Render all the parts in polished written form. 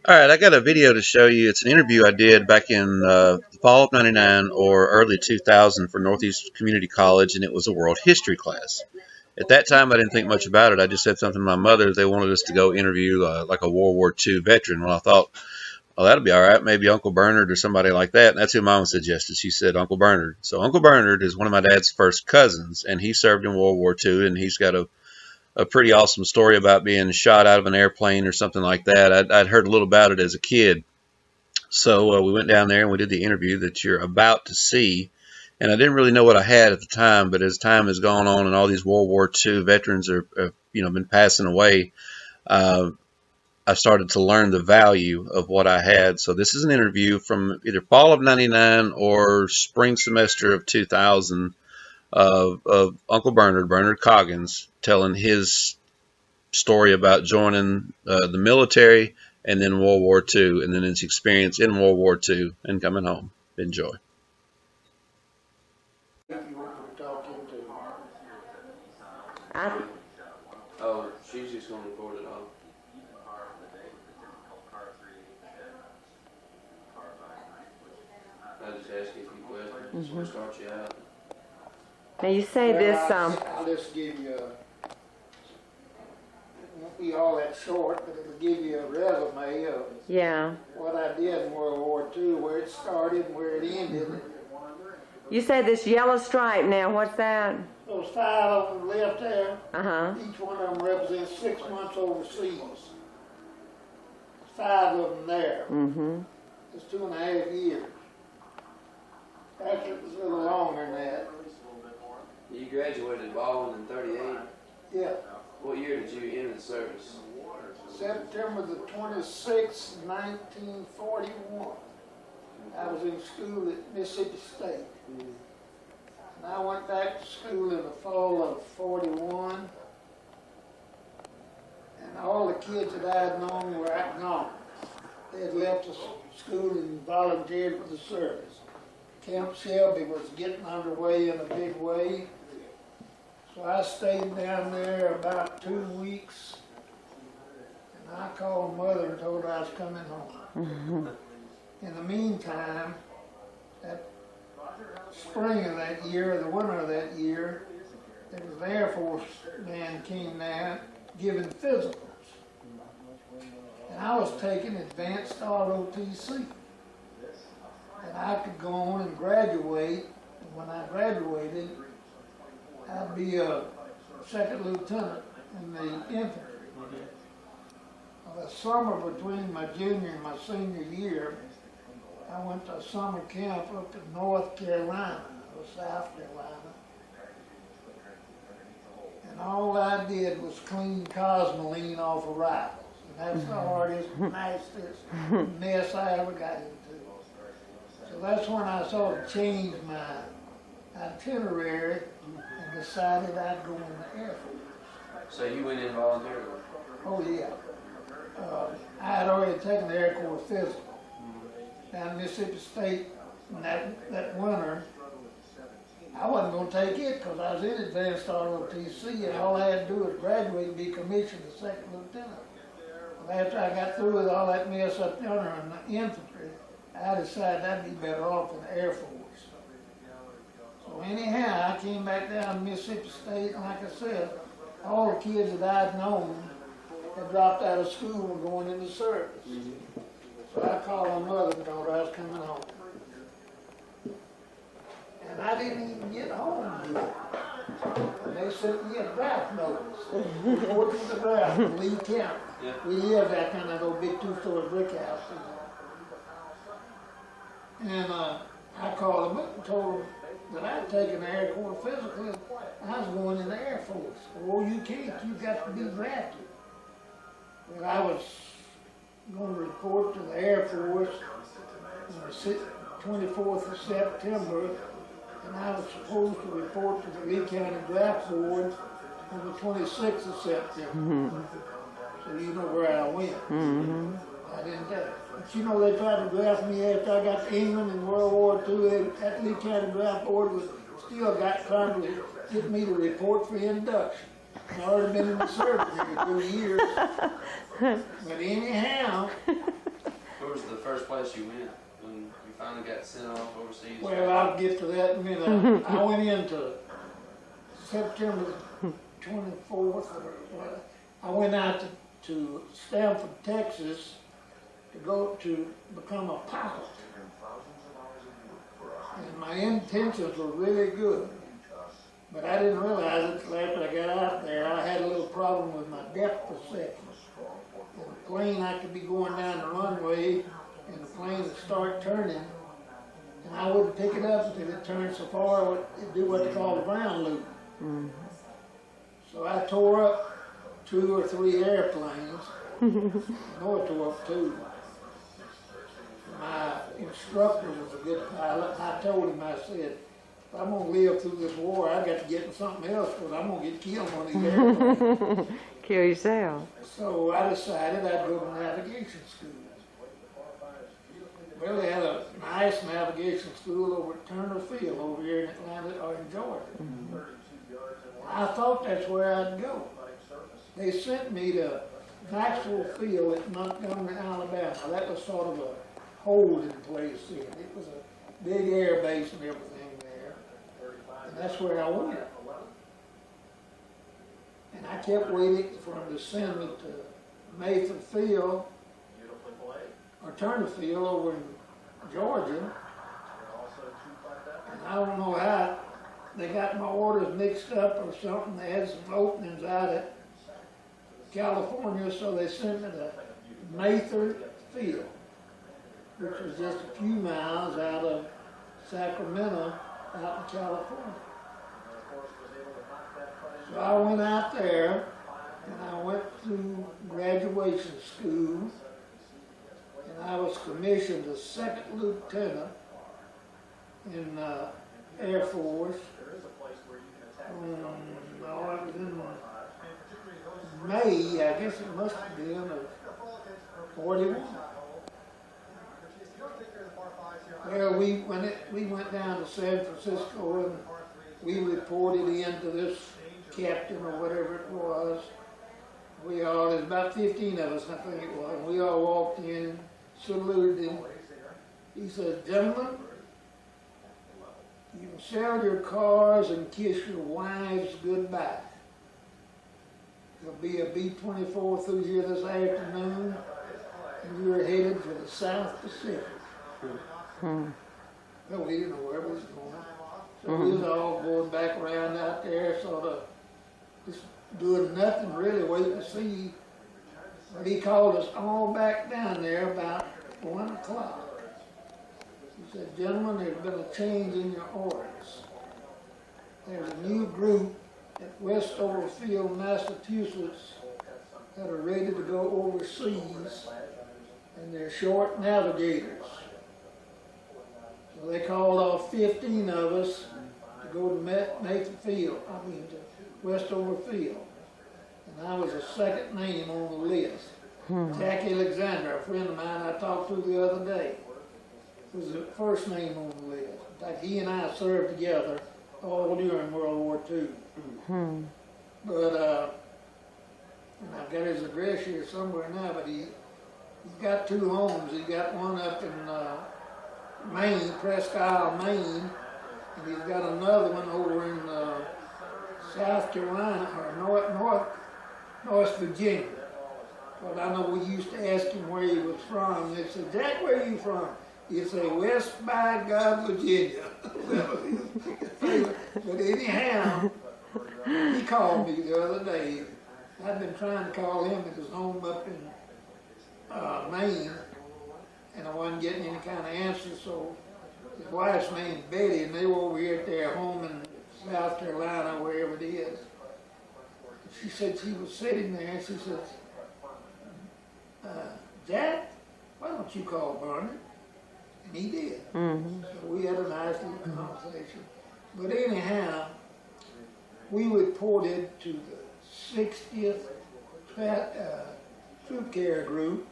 All right, I got a video to show you. It's an interview I did back in the fall of '99 or early 2000 for Northeast Community College, and it was a world history class. At that time, I didn't think much about it. I just said something to my mother. They wanted us to go interview like a World War II veteran. Well, I thought, well, that'll be all right. Maybe Uncle Bernard or somebody like that. And that's who Mom suggested. She said Uncle Bernard. So Uncle Bernard is one of my dad's first cousins, and he served in World War II, and he's got a pretty awesome story about being shot out of an airplane or something like that. I'd heard a little about it as a kid. So we went down there and we did the interview that you're about to see. And I didn't really know what I had at the time, but as time has gone on and all these World War II veterans are, been passing away, I started to learn the value of what I had. So this is an interview from either fall of '99 or spring semester of 2000 of Uncle Bernard Coggins, telling his story about joining the military and then World War II, and then his experience in World War II and coming home. Enjoy. Oh, she's just going to record it all. I just ask you a few questions. So we'll start you out. Now you say this. I'll just give you. It won't be all that short, but it'll give you a resume of what I did in World War II, where it started and where it ended. You say this yellow stripe. Now, what's that? Those 5 of them left there. Uh-huh. Each one of them represents 6 months overseas. 5 of them there. Mm-hmm. It's 2.5 years. Actually, it was a little longer than that. You graduated Baldwin in '38. Yeah. What year did you enter the service? September the 26th, 1941. I was in school at Mississippi State. And I went back to school in the fall of '41. And all the kids that I had known were gone. They had left the school and volunteered for the service. Camp Shelby was getting underway in a big way. So I stayed down there about 2 weeks. And I called Mother and told her I was coming home. In the meantime, that spring of that year, the winter of that year, there was the Air Force man came there giving physicals. And I was taking advanced ROTC. And I could go on and graduate. And when I graduated, I'd be a second lieutenant in the infantry. Well, the summer between my junior and my senior year, I went to a summer camp up in North Carolina, or South Carolina. And all I did was clean cosmoline off of rifles. And that's the hardest, nastiest mess I ever got into. So that's when I sort of changed my itinerary and decided I'd go in the Air Force. So you went in voluntarily? Oh yeah. I had already taken the Air Corps physical down in Mississippi State in that winter. I wasn't going to take it because I was in advanced ROTC, and all I had to do was graduate and be commissioned as second lieutenant. Well, after I got through with all that mess up yonder in the infantry, I decided I'd be better off in the Air Force. So anyhow, I came back down to Mississippi State, and like I said, all the kids that I'd known had dropped out of school and going into service. So I called my mother and told her I was coming home. And I didn't even get home yet. And they sent me a draft notice. Report to the draft in Lee County. Yeah. We lived that kind of old big 2-story brick house. And I called them up and told them that I'd taken the Air Corps physical and I was going in the Air Force. Oh, you can't. You've got to be drafted. But I was going to report to the Air Force on the 24th of September, and I was supposed to report to the Lee County Draft Board on the 26th of September. So you know where I went. I didn't take it. But you know, they tried to draft me after I got to England in World War II. That Lee County Draft Board was still trying to get me to report for induction. I'd already been in the service for 2 years. But anyhow, Where was the first place you went when you finally got sent off overseas? well, I'll get to that in a minute. I went into September 24th. I went out to Stamford, Texas to go to become a pilot. And my intentions were really good. But I didn't realize it until after I got out there. I had a little problem with my depth perception. And the plane, I could be going down the runway, and the plane would start turning, and I wouldn't pick it up until it turned so far it'd do what they call a ground loop. So I tore up 2 or 3 airplanes. I know I tore up 2. My instructor was a good pilot, and I told him, I said, if I'm gonna live through this war, I got to get in something else, because I'm gonna get killed on these airplanes. Kill yourself. So I decided I'd go to navigation school. Well, they had a nice navigation school over at Turner Field over here in Atlanta or in Georgia. I thought that's where I'd go. They sent me to Maxwell Field at Montgomery, Alabama. That was sort of a holding place then. It was a big air base and everything there. And that's where I went. And I kept waiting for them to send me to Mayfield Field or Turner Field over in Georgia. And I don't know how they got my orders mixed up or something. They had some openings out at California, so they sent me to Mayfield Field, which was just a few miles out of Sacramento, out in California. So I went out there, and I went through graduation school, and I was commissioned as second lieutenant in Air Force. No, it was in May, I guess it must have been, of 41. Well, we went down to San Francisco, and we reported into this captain or whatever it was. There's about 15 of us, I think it was. We all walked in, saluted him. He said, "Gentlemen, you can sell your cars and kiss your wives goodbye. There'll be a B-24 through here this afternoon, and you're headed for the South Pacific." Well, we didn't know where we was going. So we was all going back around out there, sort of just doing nothing really, waiting to see. But he called us all back down there about 1 o'clock. He said, "Gentlemen, there's been a change in your orders. There's a new group at Westover Field, Massachusetts, that are ready to go overseas, and they're short navigators." So they called off 15 of us to go to to Westover Field. And I was the second name on the list. Jack Alexander, a friend of mine I talked to the other day, was the first name on the list. In fact, he and I served together all during World War II. But, and I've got his address here somewhere now, but he's got 2 homes. He's got one up in Maine, Presque Isle, Maine, and he's got another one over in South Carolina, or North Virginia. But I know we used to ask him where he was from. They said, "Jack, where are you from?" He'd say, "West by God, Virginia." But anyhow, he called me the other day. I'd been trying to call him at his home up in Maine, and I wasn't getting any kind of answer, so his wife's name's Betty, and they were over here at their home in South Carolina, wherever it is. She said she was sitting there, and she said, "Jack, why don't you call Bernard?" And he did. So we had a nice little conversation. But anyhow, we reported to the 60th Troop Care Group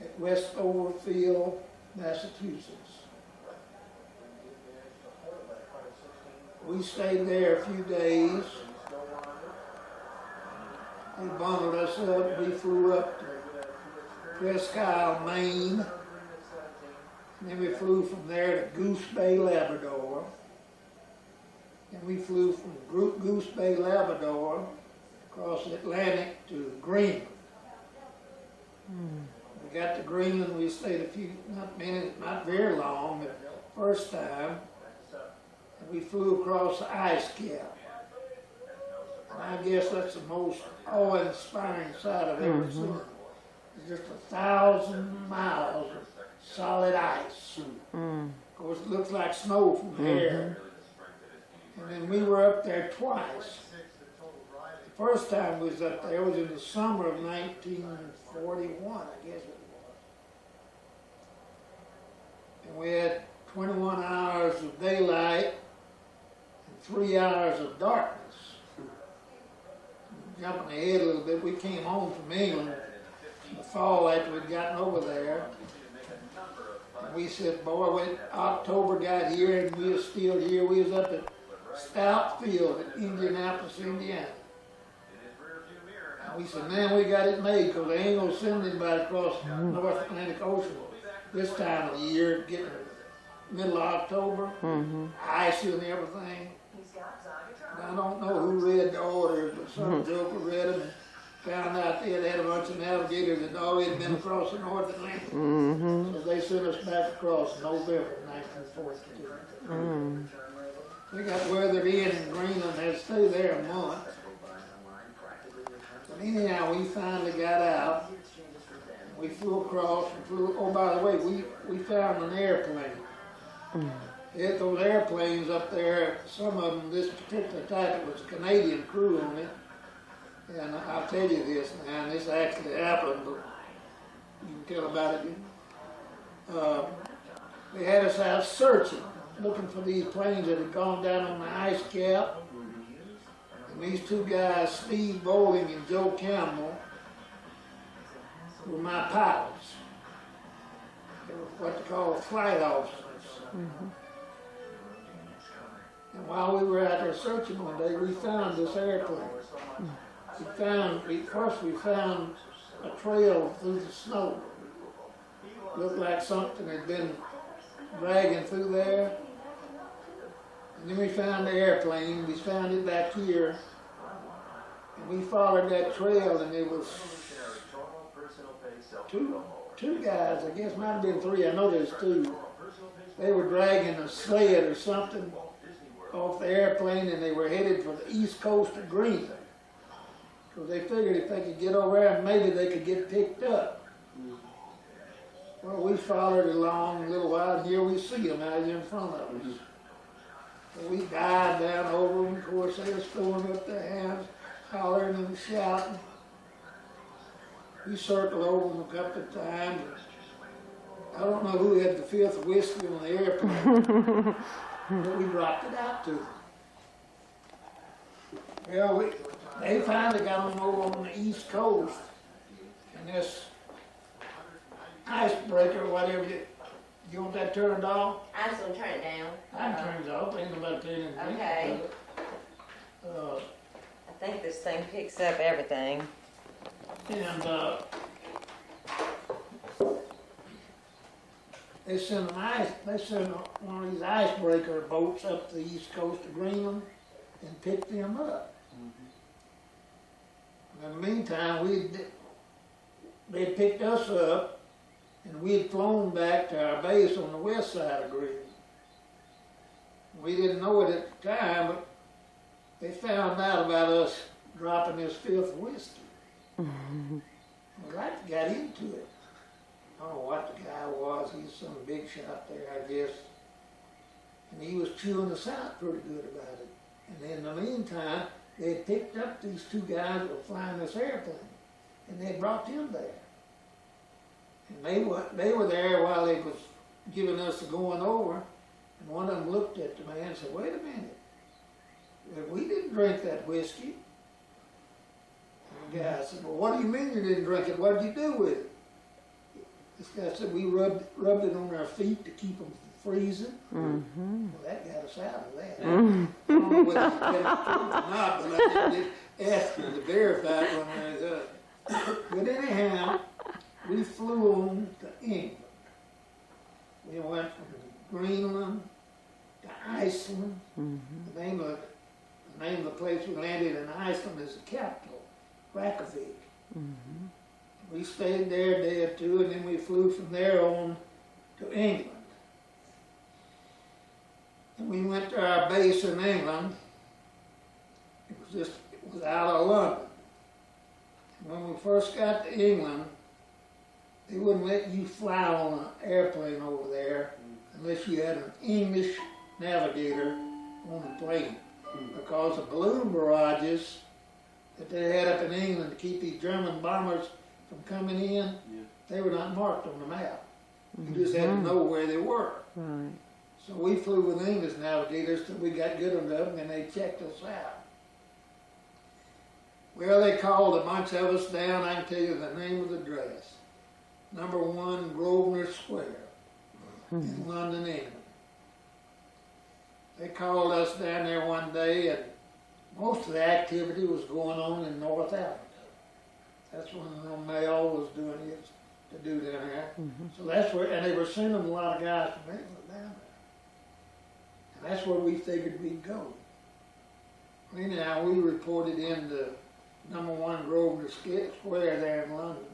at Westover Field, Massachusetts. We stayed there a few days, They bundled us up. We flew up to Presque Isle, Maine. And then we flew from there to Goose Bay, Labrador. And we flew from Goose Bay, Labrador, across the Atlantic to Greenland. We got to Greenland, we stayed not very long, but first time. And we flew across the ice cap. And I guess that's the most awe-inspiring sight I've ever seen. It's just 1,000 miles of solid ice. Of course, it looks like snow from the air. And then we were up there twice. The first time we was up there was in the summer of 1941, I guess it was. And we had 21 hours of daylight and 3 hours of darkness. Jumping ahead a little bit, we came home from England in the fall after we'd gotten over there. And we said, boy, when October got here and we were still here, we was up at Stout Field in Indianapolis, Indiana. And we said, man, we got it made because they ain't going to send anybody across the North Atlantic Ocean this time of the year, getting middle of October, icy and everything. And I don't know who read the orders, but some joker read them and found out they had a bunch of navigators that already been across the North Atlantic. So they sent us back across in November 1942. We got weathered in Greenland and had to stay there a month. But anyhow, we finally got out. We flew across and flew, oh, by the way, we found an airplane. They had those airplanes up there, some of them, this particular type, it was a Canadian crew on it. And I'll tell you this, man, this actually happened, but you can tell about it. They had us out searching, looking for these planes that had gone down on the ice cap. And these two guys, Steve Bowling and Joe Campbell, were my pilots. They were what they call flight officers. And while we were out there searching one day, we found this airplane. We found a trail through the snow. Looked like something had been dragging through there. And then we found the airplane. We found it back here. And we followed that trail, and it was two guys, I guess might have been three, I know there's two. They were dragging a sled or something off the airplane, and they were headed for the east coast of Greenland. Because they figured if they could get over there, maybe they could get picked up. Well, we followed along a little while, and here we see them out here in front of us. So we dived down over them. Of course, they were throwing up their hands, hollering and shouting. We circled over them a couple of times. I don't know who had the fifth whiskey on the airplane, but we dropped it out to them. Well, they finally got on over on the East Coast, and this icebreaker, whatever, you want that turned off? I was gonna turn it down. I can turn it off, ain't nobody paying anything. Okay. I think this thing picks up everything. And they sent one of these icebreaker boats up the east coast of Greenland and picked them up. In the meantime, they picked us up, and we had flown back to our base on the west side of Greenland. We didn't know it at the time, but they found out about us dropping this fifth whiskey. Well, I got into it. I don't know what the guy was. He was some big shot there, I guess. And he was chewing us out pretty good about it. And in the meantime, they had picked up these two guys that were flying this airplane, and they had brought them there. And they were there while they was giving us the going over, and one of them looked at the man and said, "Wait a minute, we didn't drink that whiskey." And the guy said, "Well, what do you mean you didn't drink it? What did you do with it?" This guy said, "We rubbed it on our feet to keep them from freezing." Well, that got us out of that. I don't know whether it's true or not, but asked them to verify it when they was up. But anyhow, we flew on to England. We went from Greenland to Iceland. The name of the place we landed in Iceland is the capital, Reykjavik. We stayed there a day or two, and then we flew from there on to England. And we went to our base in England. It was out of London. And when we first got to England, they wouldn't let you fly on an airplane over there unless you had an English navigator on the plane. Because the balloon barrages that they had up in England to keep these German bombers from coming in, they were not marked on the map. You just had to know where they were. Right. So we flew with English navigators till we got good enough, and they checked us out. Well, they called a bunch of us down. I can tell you the name of the address. Number 1 Grosvenor Square in London, England. They called us down there one day, and most of the activity was going on in North Africa. That's when the mail was doing its to do down there. So that's where, and they were sending a lot of guys from England down there. And that's where we figured we'd go. Anyhow, we reported in the number 1 Grosvenor Square there in London.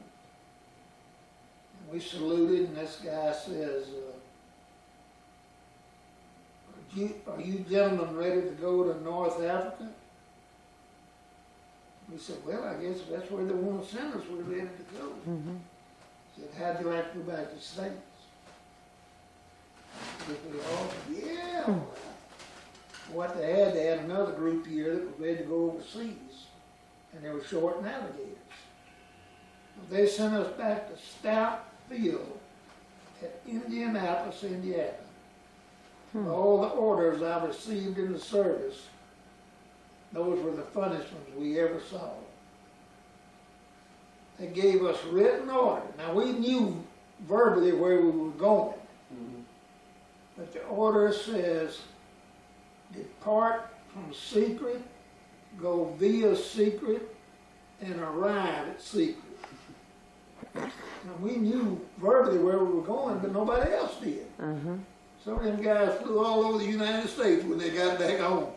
And we saluted, and this guy says, are you gentlemen ready to go to North Africa? We said, well, I guess if that's where they want to send us, we're ready to go. He said, how'd you like to go back to the States? We all said, yeah. What they had another group here that was ready to go overseas, and they were short navigators. They sent us back to Stout Field at Indianapolis, Indiana. All the orders I received in the service, those were the funnest ones we ever saw. They gave us written orders. Now we knew verbally where we were going, but the order says, depart from secret, go via secret, and arrive at secret. Now we knew verbally where we were going, but nobody else did. Some of them guys flew all over the United States when they got back home.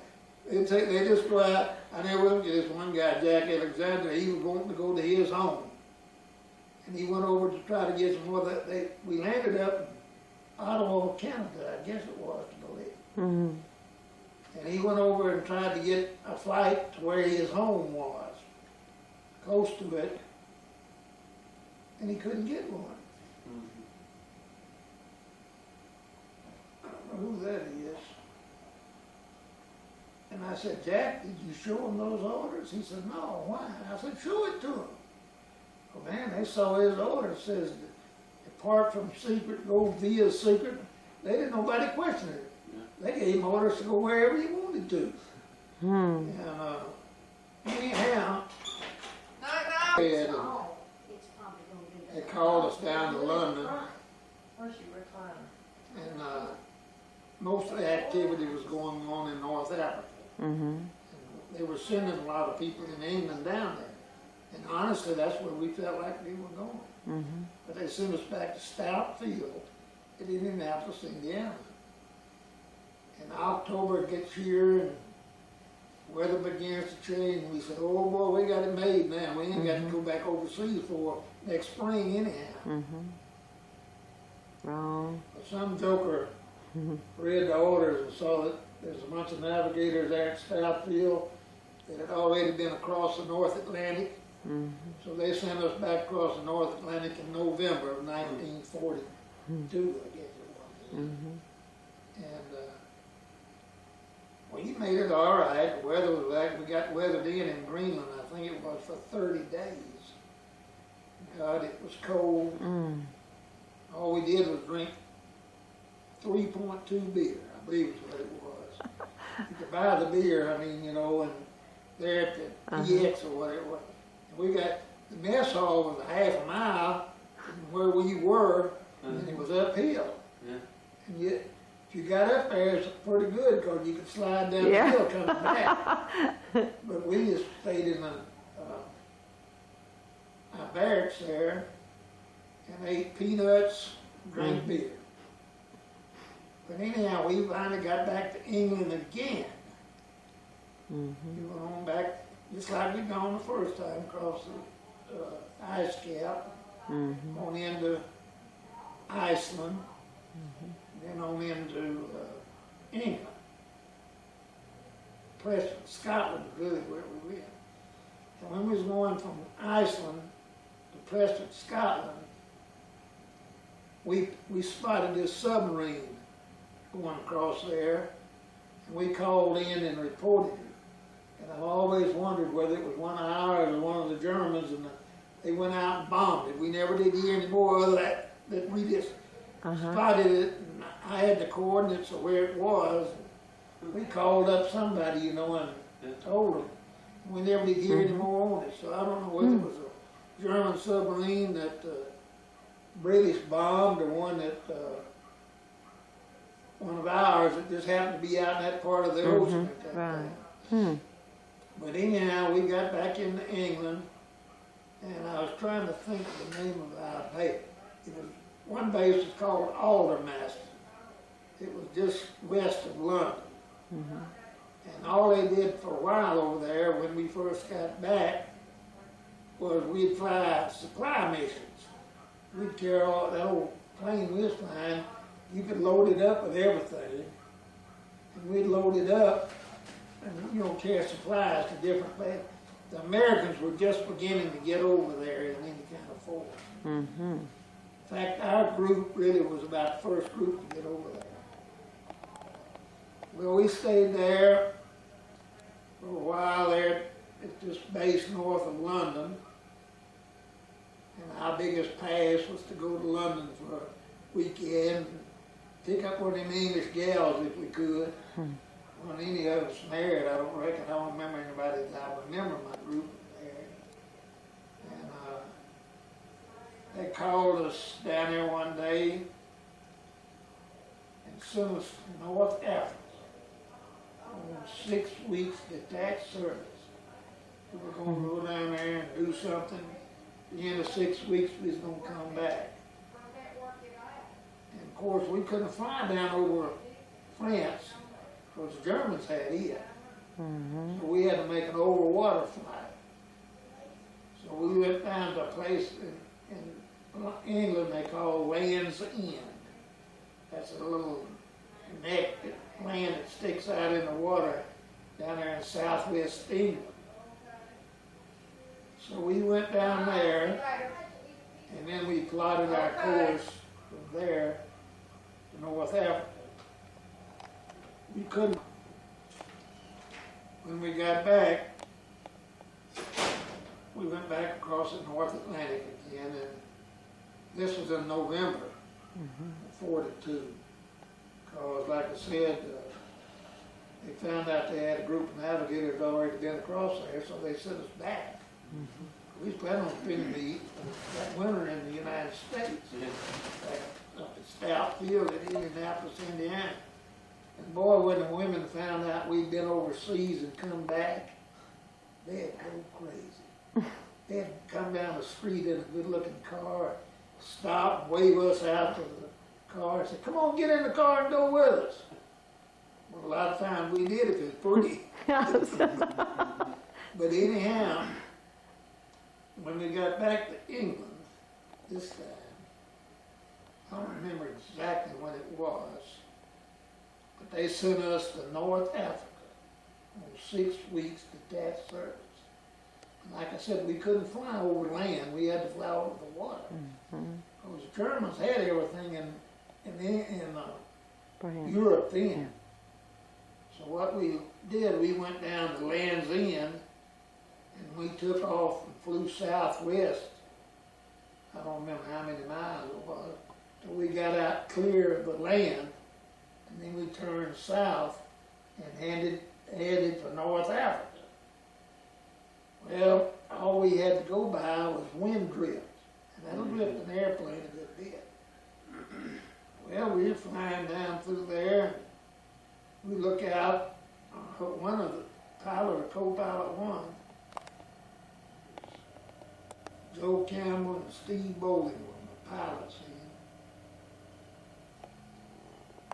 They just go out. I never this one guy, Jack Alexander, he was going to go to his home. And he went over to try to get some more. We landed up in Ottawa, Canada, I guess it was, to believe. And he went over and tried to get a flight to where his home was, close to it, and he couldn't get one. I don't know who that is. And I said, Jack, did you show him those orders? He said, no, why? I said, show it to him. Well, man, they saw his order. It says, depart from secret, go via secret. They didn't, nobody question it. They gave him orders to go wherever he wanted to. And anyhow, they called us down to London. And most of the activity was going on in North Africa. And they were sending a lot of people in England down there. And honestly, that's where we felt like we were going. But they sent us back to Stout Field in Indianapolis, Indiana. And October gets here, and weather begins to change. And we said, oh boy, we got it made now. We ain't got to go back overseas for next spring anyhow. Wrong. But some joker read the orders and saw that there's a bunch of navigators there at Stout Field that had already been across the North Atlantic. So they sent us back across the North Atlantic in November of 1942, I guess it was. And we made it all right. The weather was like, we got weathered in Greenland, I think it was for 30 days. God, it was cold. All we did was drink 3.2 beer, I believe is what it was. You could buy the beer, I mean, you know, and there at the PX or whatever. And we got, the mess hall was a half a mile from where we were, and it was uphill. And yet, If you got up there, it's pretty good because you could slide down Yeah. the hill coming back. But we just stayed in our barracks there and ate peanuts, drank beer. But anyhow, we finally got back to England again. We went on back, just like we'd gone the first time, across the ice cap, on into Iceland, then on into England. Preston, Scotland is really where we went. And when we was going from Iceland to Preston, Scotland, we spotted this submarine going across there, and we called in and reported it. And I've always wondered whether it was one of ours or one of the Germans, and they went out and bombed it. We never did hear any more of that we just spotted it, and I had the coordinates of where it was. We called up somebody, and told them. We never did hear any more on it, so I don't know whether it was a German submarine that British bombed or one that one of ours that just happened to be out in that part of the ocean at that time. But anyhow, we got back into England, and I was trying to think of the name of our base. One base was called Aldermaston. It was just west of London. And all they did for a while over there, when we first got back, was we'd fly supply missions. We'd carry all that old plane we was flying. You could load it up with everything, and we'd load it up and carry supplies to different places. The Americans were just beginning to get over there in any kind of force. In fact, our group really was about the first group to get over there. Well, we stayed there for a while there at this base north of London, and our biggest pass was to go to London for a weekend and pick up one of them English gals if we could. When any of us married, I don't reckon. I don't remember anybody that I remember my group there. And they called us down there one day and sent us to North Africa on 6 weeks detached service. We were going to go down there and do something. At the end of 6 weeks, we was going to come back. And of course, we couldn't fly down over France, because the Germans had it. So we had to make an overwater flight. So we went down to a place in England they call Land's End. That's a little neck, land that sticks out in the water down there in southwest England. So we went down there, and then we plotted our course from there to North Africa. We couldn't. When we got back, we went back across the North Atlantic again, and this was in November of 42. Because, like I said, they found out they had a group of navigators already been across there, so they sent us back. We was planning on spending that winter in the United States, back up at Stout Field in Indianapolis, Indiana. And boy, when the women found out we'd been overseas and come back, they'd go crazy. They'd come down the street in a good-looking car, stop, wave us out to the car, and say, "Come on, get in the car and go with us." Well, a lot of times we did if it was pretty. But anyhow, when we got back to England this time, I don't remember exactly when it was, but they sent us to North Africa on 6 weeks detached service. And like I said, we couldn't fly over land. We had to fly over the water. Because the Germans had everything in Europe then. So what we did, we went down to Land's End, and we took off and flew southwest. I don't remember how many miles it was, till we got out clear of the land, and then we turned south and headed for North Africa. Well, all we had to go by was wind drift, and that'll drift an airplane a good bit. Well, we were flying down through there, we look out, one of the pilot or co-pilot one, Joe Campbell and Steve Bowling were the pilots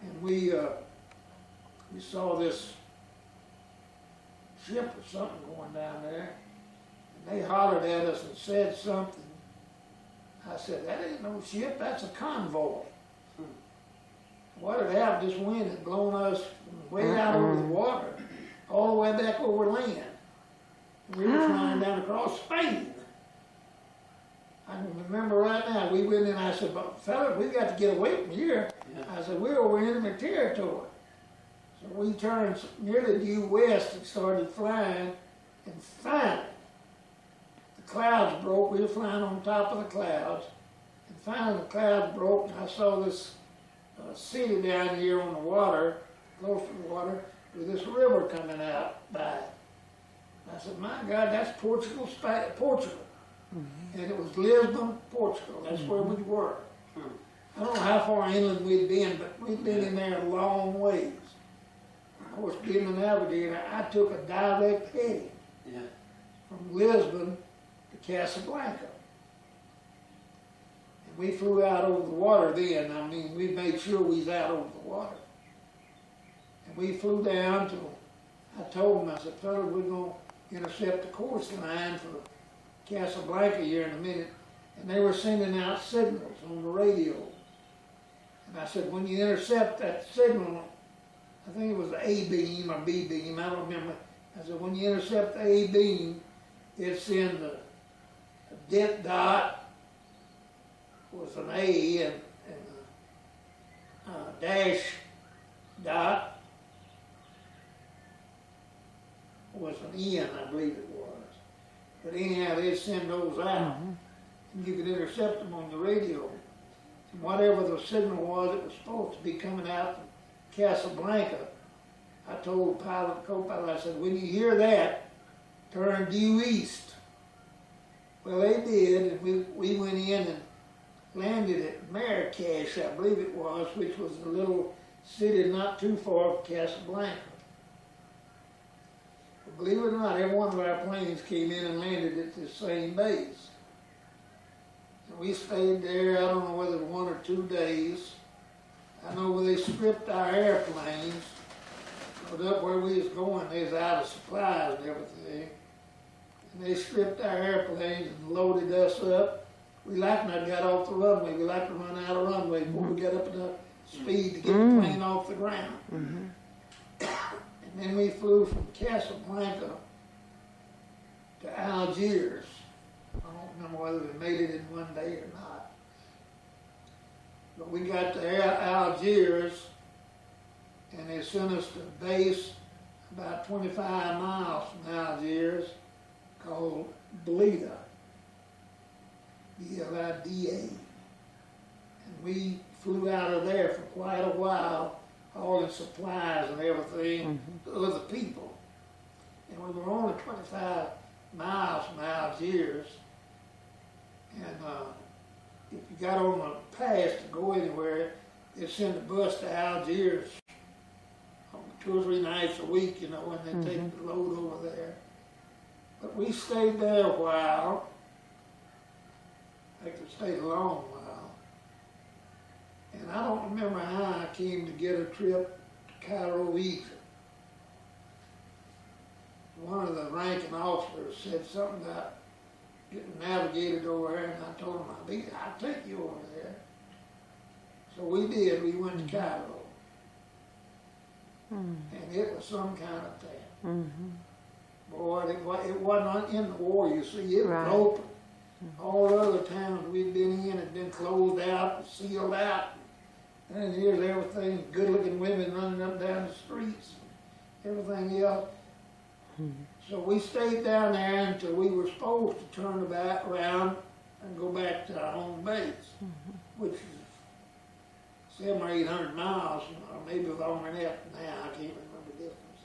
then. And we saw this ship or something going down there, and they hollered at us and said something. I said, that ain't no ship, that's a convoy. What had happened, this wind had blown us way out over the water, all the way back over land. And we were flying down across Spain. I can remember right now, we went in, I said, but fellas, we got to get away from here. I said, we're over enemy territory. So we turned nearly due west and started flying, and finally, the clouds broke. We were flying on top of the clouds, and finally the clouds broke, and I saw this city down here on the water, close to the water, with this river coming out by it. I said, my God, that's Portugal, Portugal. And it was Lisbon, Portugal. That's where we were. I don't know how far inland we'd been, but we'd been in there a long ways. Of course, being a navigator, I took a direct heading from Lisbon to Casablanca. And we flew out over the water then. I mean, we made sure we was out over the water. And we flew down to, I told them, I said, fellas, we're going to intercept the course line for Casablanca here in a minute. And they were sending out signals on the radio. And I said, when you intercept that signal, I think it was the A beam or B beam, I don't remember. I said, when you intercept the A beam, it's in the dent dot was an A and the dash dot was an N, I believe it was. But anyhow, they'd send those out, and you could intercept them on the radio. And whatever the signal was, it was supposed to be coming out from Casablanca. I told the pilot, co-pilot, I said, when you hear that, turn due east. Well, they did, and we went in and landed at Marrakesh, I believe it was, which was a little city not too far from Casablanca. But believe it or not, every one of our planes came in and landed at the same base. And we stayed there, I don't know whether it was 1 or 2 days. I know where they stripped our airplanes, but up where we was going, they was out of supplies and everything. And they stripped our airplanes and loaded us up. We like not got off the runway. We like to run out of runway before we got up enough speed to get the plane off the ground. And then we flew from Casablanca to Algiers. I don't remember whether we made it in 1 day or not. But we got to Algiers, and they sent us to a base about 25 miles from Algiers called Blida, B-L-I-D-A. And we flew out of there for quite a while, hauling supplies and everything to other people. And we were only 25 miles from Algiers, and if you got on the pass to go anywhere, they'd send a bus to Algiers 2 or 3 nights a week, you know, and they'd take the load over there. But we stayed there a while. I think we stayed a long while. And I don't remember how I came to get a trip to Cairo, Egypt. One of the ranking officers said something about getting navigated over there, and I told him, I'll take you over there. So we did. We went to Cairo. And it was some kind of thing. Boy, it wasn't in the war, you see. It was open. All the other towns we'd been in had been closed out and sealed out. And here's everything, good-looking women running up down the streets, and everything else. So we stayed down there until we were supposed to turn about around and go back to our home base, which is 700 or 800 miles, or maybe longer than that now, I can't remember the difference,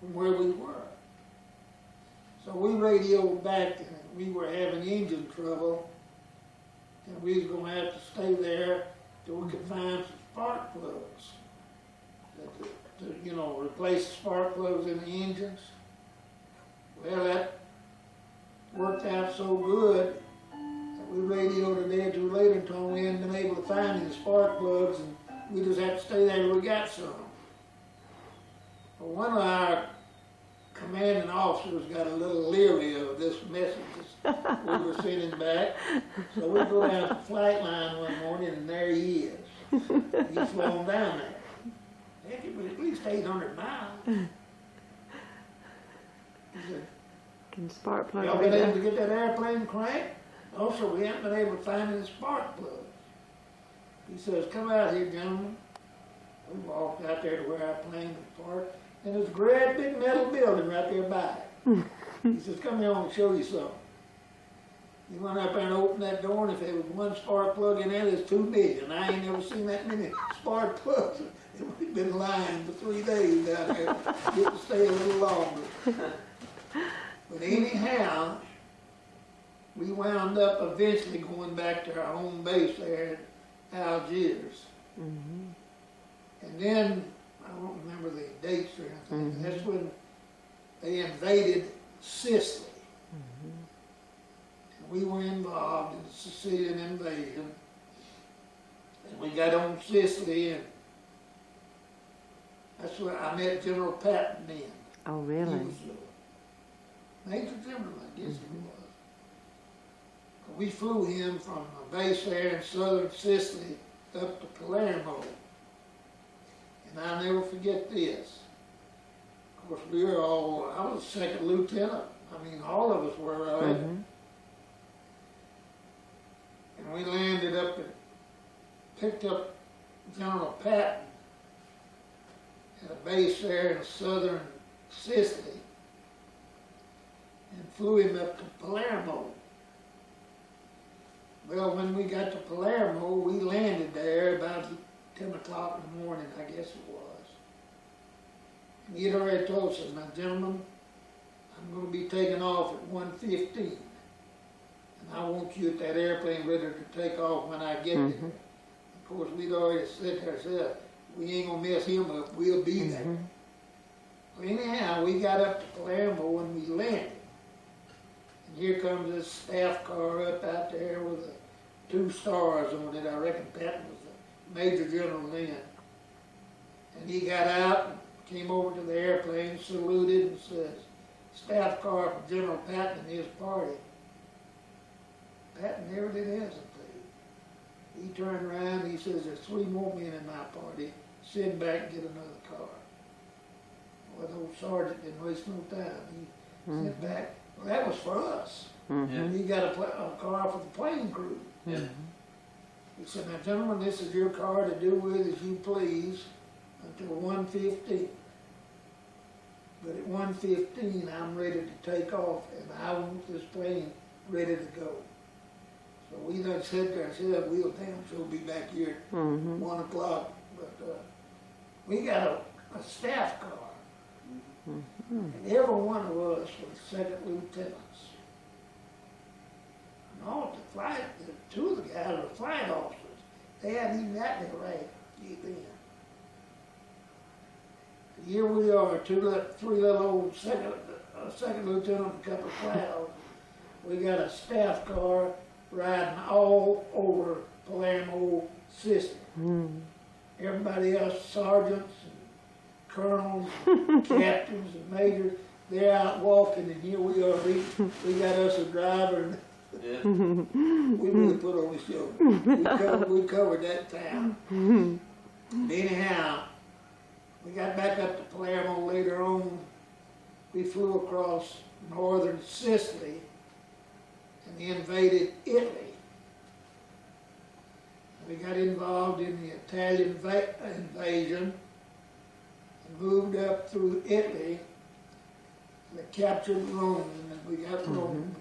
from where we were. So we radioed back, and we were having engine trouble, and we was going to have to stay there till we could find some spark plugs that the to, replace the spark plugs in the engines. Well, that worked out so good that we radioed a day or two later and told we hadn't been able to find any spark plugs, and we just had to stay there till we got some. Well, one of our commanding officers got a little leery of this message we were sending back, so we go down the flight line one morning, and there he is. He's flown down there. Heck, it was at least 800 miles. He said, Can spark plug y'all been radio? able to get that airplane cranked? Also, we haven't been able to find any spark plugs. He says, come out here, gentlemen. We walked out there to where our plane was parked, and there's a great big metal building right there by it. He says, come here, I want to show you something. He went up there and opened that door, and if there was one spark plug in there, there's 2 million. I ain't never seen that many spark plugs. We've been lying for 3 days down there, get to stay a little longer. But anyhow, we wound up eventually going back to our home base there at Algiers. And then, I don't remember the dates or anything, that's when they invaded Sicily. And we were involved in the Sicilian invasion. And we got on Sicily, and that's where I met General Patton then. Oh, He really? was Major General, I guess he was. We flew him from a base there in southern Sicily up to Palermo. And I'll never forget this. Of course, I was a second lieutenant. I mean, all of us were, right? And we landed up and picked up General Patton at a base there in southern Sicily and flew him up to Palermo. Well, when we got to Palermo, we landed there about 10 o'clock in the morning, I guess it was. And he'd already told us, now, gentlemen, I'm going to be taking off at 1:15. And I want you at that airplane ready to take off when I get there. Of course, we'd already said to ourselves, we ain't going to mess him up, we'll be there. Well, anyhow, we got up to Palermo when we landed. And here comes this staff car up out there with 2 stars on it. I reckon Patton was the Major General then. And he got out and came over to the airplane, saluted, and says, staff car for General Patton and his party. Patton never did hesitate. He turned around and he says, there's 3 more men in my party. Send back and get another car. Well, the old sergeant didn't waste no time. He sent back. Well, that was for us. He got a car for the plane crew. He said, now, gentlemen, this is your car to do with as you please until 1:15. But at 1:15, I'm ready to take off, and I want this plane ready to go. So we done said to ourselves, we'll damn sure be back here at 1 o'clock. But we got a staff car. And every one of us was second lieutenants. And all the 2 of the guys were flight officers. They hadn't even got their rank then. Here we are, 3 little old second lieutenant and a couple of flight officers. We got a staff car riding all over Palermo system. Everybody else, sergeants and colonels, and captains and majors, they're out walking, and here we are. We got us a driver, and we really put on the show. We covered that town. Anyhow, we got back up to Palermo later on. We flew across northern Sicily and invaded Italy. We got involved in the Italian invasion and moved up through Italy. They captured Rome, and we got Rome.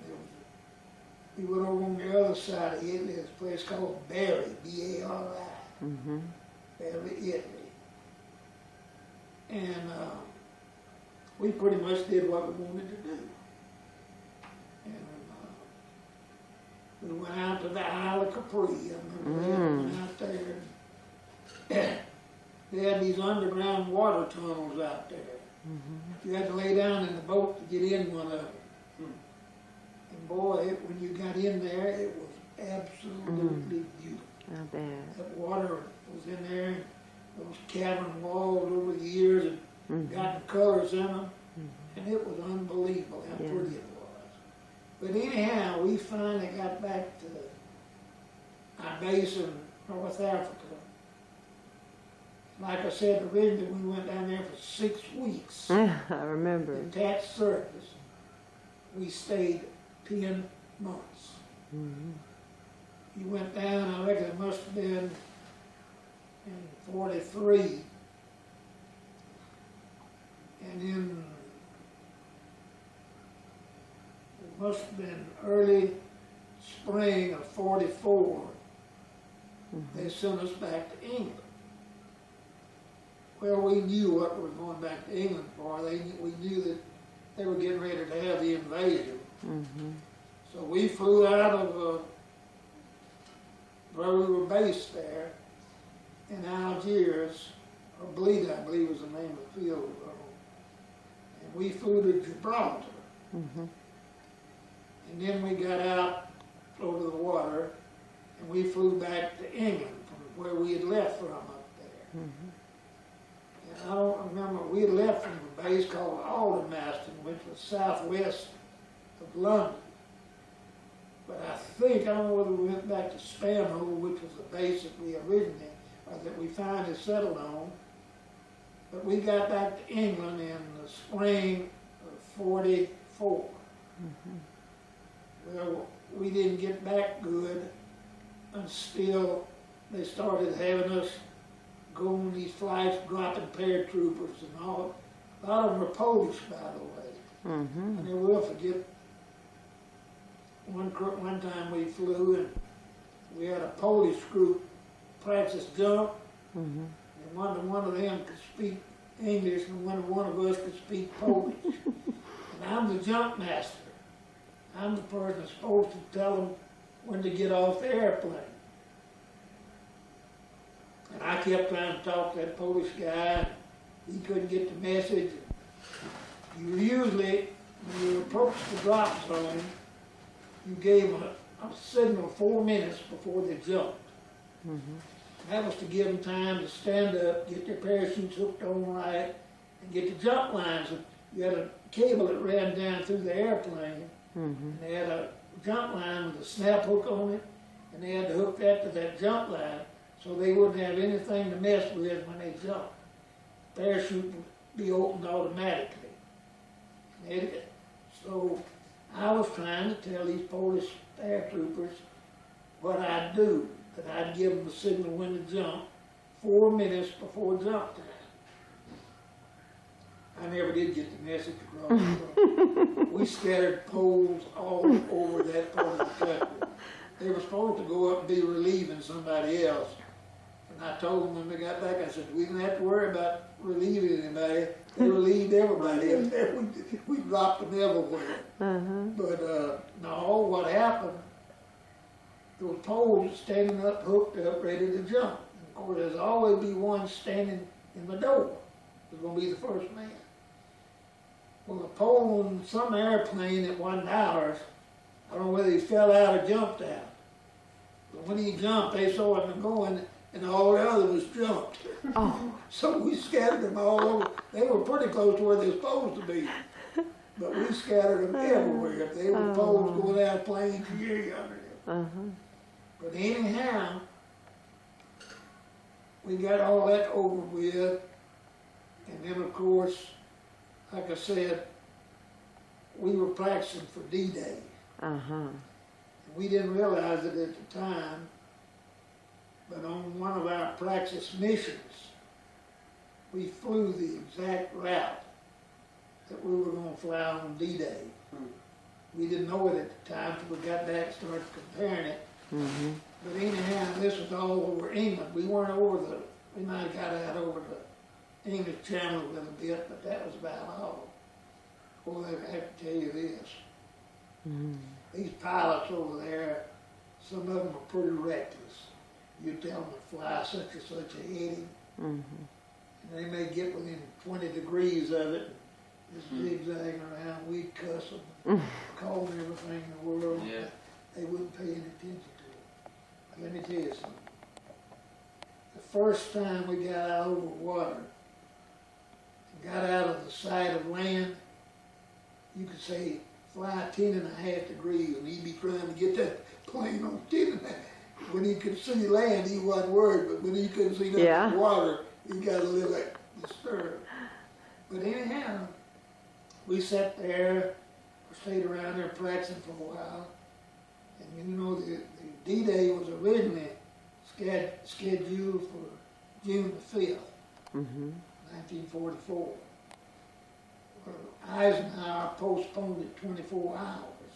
We went over on the other side of Italy, this place called Bari, B-A-R-I, Bari, Italy. And we pretty much did what we wanted to do. And we went out to the Isle of Capri. I remember that. We went out there. And they had these underground water tunnels out there. You had to lay down in the boat to get in one of them. And boy, when you got in there, it was absolutely beautiful. I bet. That water was in there, those cavern walls over the years and gotten colors in them, and it was unbelievable how pretty it was. But anyhow, we finally got back to our base in North Africa. Like I said originally, we went down there for 6 weeks. I remember. Detached service. We stayed 10 months. You went down, I reckon it must have been in 43. And then it must have been early spring of 44. They sent us back to England. Well, we knew what we were going back to England for. We knew that they were getting ready to have the invasion. So we flew out of where we were based there in Algiers, or Bleed, I believe was the name of the field we were on. And we flew to Gibraltar. And then we got out over the water, and we flew back to England from where we had left from up there. And I don't remember, we had left from a base called Aldermaston, which was southwest of London. But I think, I don't know whether we went back to Spanhoe, which was the base that we originally, or that we finally settled on. But we got back to England in the spring of 44. Well, we didn't get back good until they started having us go on these flights, dropping paratroopers and all. A lot of them were Polish, by the way. I never will forget one time we flew and we had a Polish group practice jump, and one of them could speak English and one of us could speak Polish. And I'm the jump master. I'm the person that's supposed to tell them when to get off the airplane. And I kept trying to talk to that Polish guy. He couldn't get the message. You usually, when you approached the drop zone, you gave them a signal 4 minutes before they jumped. That was to give them time to stand up, get their parachutes hooked on right, and get the jump lines. You had a cable that ran down through the airplane, and they had a jump line with a snap hook on it, and they had to hook that to that jump line so they wouldn't have anything to mess with when they jumped. Parachute would be opened automatically. So I was trying to tell these Polish paratroopers what I'd do, that I'd give them the signal when to jump 4 minutes before jump time. I never did get the message across. We scattered poles all over that part of the country. They were supposed to go up and be relieving somebody else. And I told them when we got back, I said, we didn't have to worry about relieving anybody. They relieved everybody up there. We dropped them everywhere. But no, what happened, those poles standing up, hooked up, ready to jump. And of course, there's always be one standing in the door. It's going to be the first man. Well, the pole on some airplane at $1, I don't know whether he fell out or jumped out. But when he jumped, they saw him going, and all the others jumped. So we scattered them all over. They were pretty close to where they were supposed to be. But we scattered them everywhere. If they were poles going out of planes, you under them. But anyhow, we got all that over with. And then, of course, like I said, we were practicing for D-Day. We didn't realize it at the time, but on one of our practice missions, we flew the exact route that we were going to fly on D-Day. We didn't know it at the time until we got back and started comparing it. But anyhow, this was all over England. We weren't over we might have got out over the English Channel a little bit, but that was about all. Boy, I have to tell you this. These pilots over there, some of them are pretty reckless. You tell them to fly such and such a heading, And they may get within 20 degrees of it, just zigzagging around. We'd cuss them, call them everything in the world. Yeah. They wouldn't pay any attention to it. But let me tell you something. The first time we got out over water, got out of the sight of land, you could say fly 10.5 degrees, and he'd be trying to get that plane on 10.5. When he could see land, he wasn't worried, but when he couldn't see nothing water, he got a little disturbed. But anyhow, we sat there, stayed around there practicing for a while, and you know, the D-Day was originally scheduled for June the 5th, 1944. Well, Eisenhower postponed it 24 hours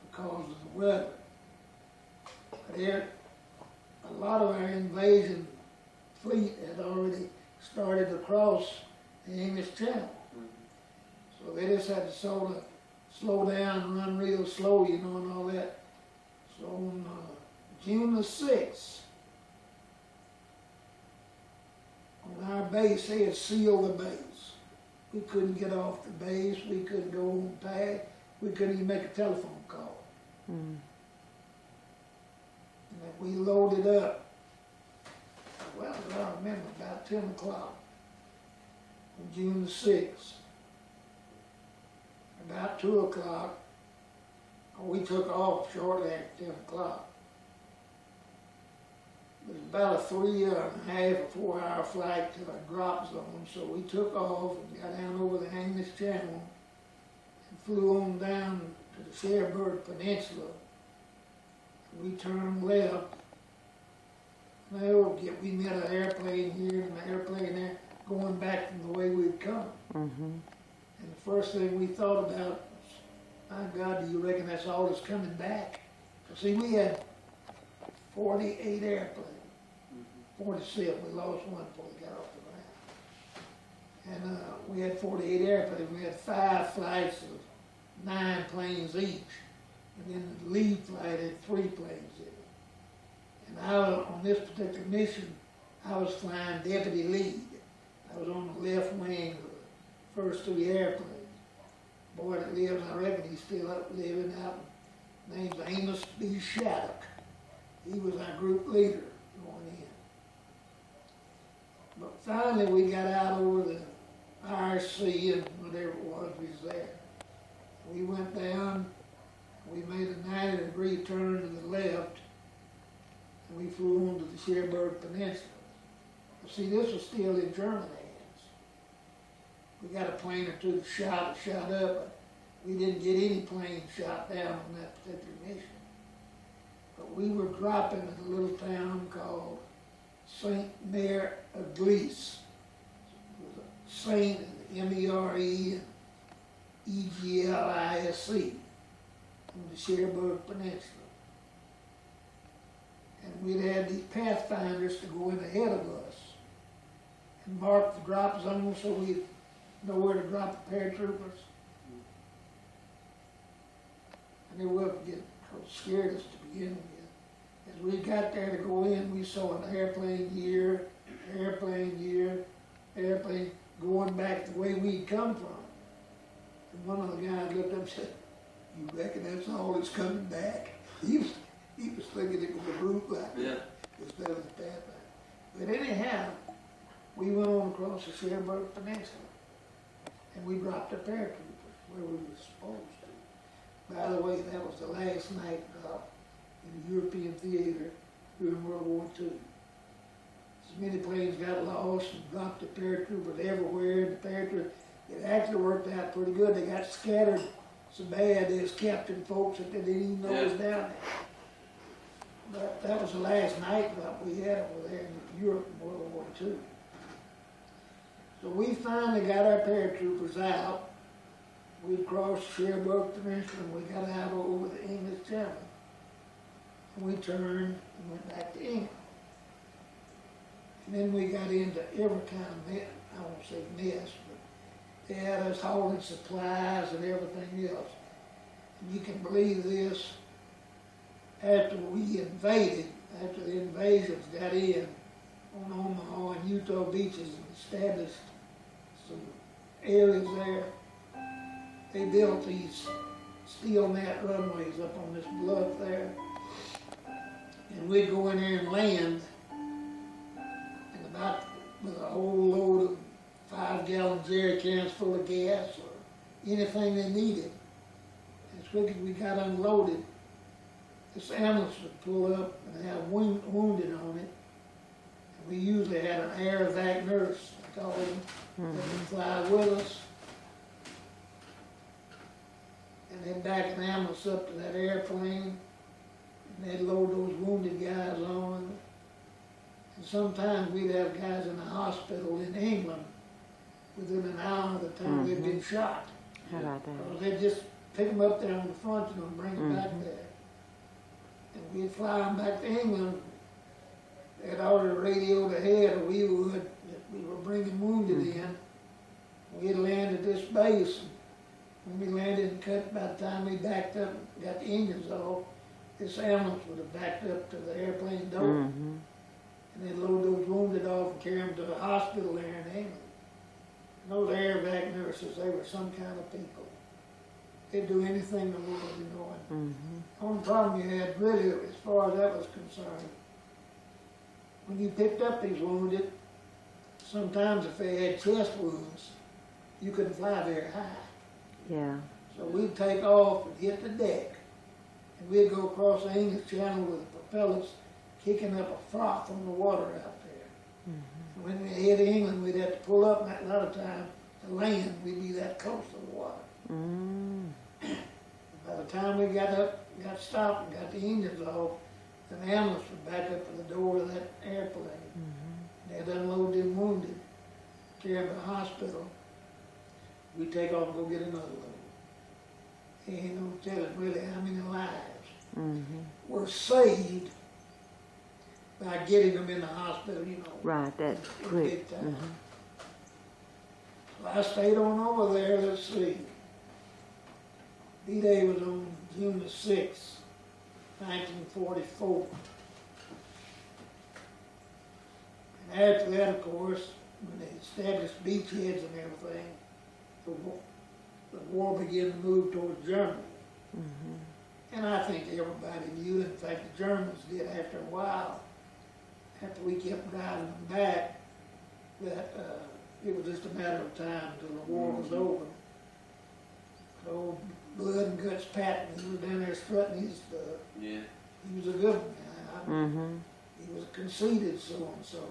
because of the weather. But a lot of our invasion fleet had already started to cross the English Channel. So they just had to sort of slow down, run real slow, you know, and all that. So on June the 6th, on our base, they had sealed the base. We couldn't get off the base, we couldn't go on pad, we couldn't even make a telephone call. And we loaded up, well, I remember, about 10 o'clock on June the 6th. About 2 o'clock, we took off shortly after 10 o'clock. It was about a 3.5 or 4 hour flight to the drop zone, so we took off and got down over the English Channel and flew on down to the Cherbourg Peninsula. We turned left. We met an airplane here and an airplane there, going back from the way we'd come. And the first thing we thought about was, my God, do you reckon that's all that's coming back? See, we had 48 airplanes. 47, we lost one before we got off the ground. And we had 48 airplanes. We had 5 flights of 9 planes each. And then the lead flight had 3 planes in it. And on this particular mission, I was flying deputy lead. I was on the left wing of the first 3 airplanes. Boy that lives, I reckon he's still up living out. His name's Amos B. Shattuck. He was our group leader going in. But finally we got out over the Irish Sea and whatever it was, we was there. We went down, we made a 90-degree turn to the left, and we flew onto the Cherbourg Peninsula. But see, this was still in German hands. We got a plane or two shot up, but we didn't get any planes shot down on that particular mission. But we were dropping at a little town called Saint Mare of Glees. It was a Saint, M-E-R-E, and E-G-L-I-S-C, on the Cherbourg Peninsula. And we'd had these pathfinders to go in ahead of us and mark the drop zone so we'd know where to drop the paratroopers. And they wouldn't get scared us to begin with. As we got there to go in, we saw an airplane here, airplane going back the way we'd come from. And one of the guys looked up and said, "You reckon that's all that's coming back?" He was thinking it was a group like that instead of the pathfinder. But anyhow, we went on across the Cherbourg Peninsula and we dropped the paratroopers where we were supposed to. By the way, that was the last night drop in the European theater during World War II. So many planes got lost and dropped the paratroopers everywhere. And the paratroopers, it actually worked out pretty good. They got scattered so bad they was capturing folks that they didn't even know was down there. But that was the last night drop we had over there in Europe in World War II. So we finally got our paratroopers out. We crossed Cherbourg Peninsula and we got out over the English Channel. And we turned and went back to England. And then we got into every kind of mess, I won't say mess, but they had us hauling supplies and everything else. And you can believe this, after we invaded, after the invasions got in on Omaha and Utah beaches and established some areas there. They built these steel mat runways up on this bluff there. And we'd go in there and land, and about with a whole load of 5-gallon jerry cans full of gas or anything they needed. As quick as we got unloaded, this ambulance would pull up and have wounded on it. And we usually had an air vac nurse, I call them, that would fly with us. And they'd back an ambulance up to that airplane, and they'd load those wounded guys on. And sometimes we'd have guys in the hospital in England within an hour of the time they'd been shot. How about that? Or they'd just pick them up there on the front and bring them back there. And we'd fly them back to England. They'd already radioed ahead, or we would, that we were bringing wounded in. We'd land at this base. When we landed and cut, by the time we backed up and got the engines off, this ambulance would have backed up to the airplane door. And they'd load those wounded off and carry them to the hospital there in England. And those air vac nurses, they were some kind of people. They'd do anything the world was knowing. The only problem you had really, as far as that was concerned, when you picked up these wounded, sometimes if they had chest wounds, you couldn't fly very high. Yeah. So we'd take off and hit the deck, and we'd go across the English Channel with the propellers kicking up a froth on the water out there. And when we hit England, we'd have to pull up, and a lot of times to land, we'd be that close to the water. By the time we got up, got stopped, and got the engines off, the ambulance was back up to the door of that airplane. They'd unload them wounded, carry them to the hospital. We'd take off and go get another load. Ain't no telling really how many lives were saved by getting them in the hospital, you know. Right, that's in quick. big time. So I stayed on over there, let's see. D-Day was on June the 6th, 1944. And after that, of course, when they established beachheads and everything, the war began to move towards Germany. And I think everybody knew, in fact the Germans did after a while, after we kept driving them back, that it was just a matter of time until the war was over. The old Blood and Guts Patton, he was down there strutting his stuff. Yeah. He was a good guy. He was a conceited so-and-so.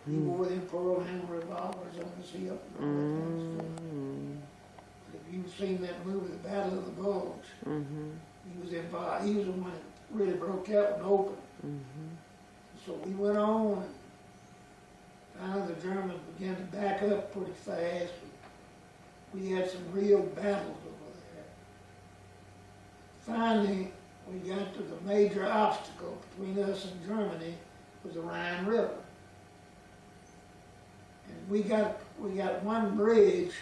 He wore them Pearl Hammer revolvers on his hip and all that kind of stuff. But if you've seen that movie, The Battle of the Bulge, he was involved. He was the one that really broke that one open. So we went on, and finally the Germans began to back up pretty fast. We had some real battles over there. Finally, we got to the major obstacle between us and Germany was the Rhine River. And we got one bridge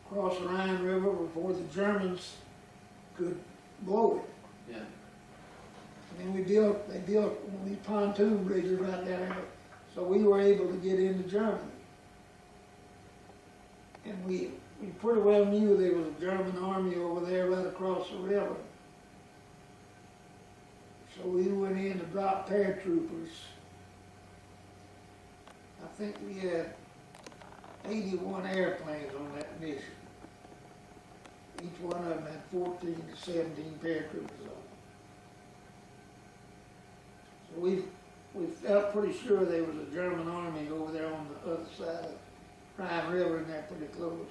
across the Rhine River before the Germans could blow it. Yeah. And then they built one of these pontoon bridges right down there, so we were able to get into Germany. And we pretty well knew there was a German army over there right across the river. So we went in to drop paratroopers. I think we had 81 airplanes on that mission. Each one of them had 14 to 17 paratroopers on them. So we felt pretty sure there was a German army over there on the other side of Rhine River, and they're pretty close.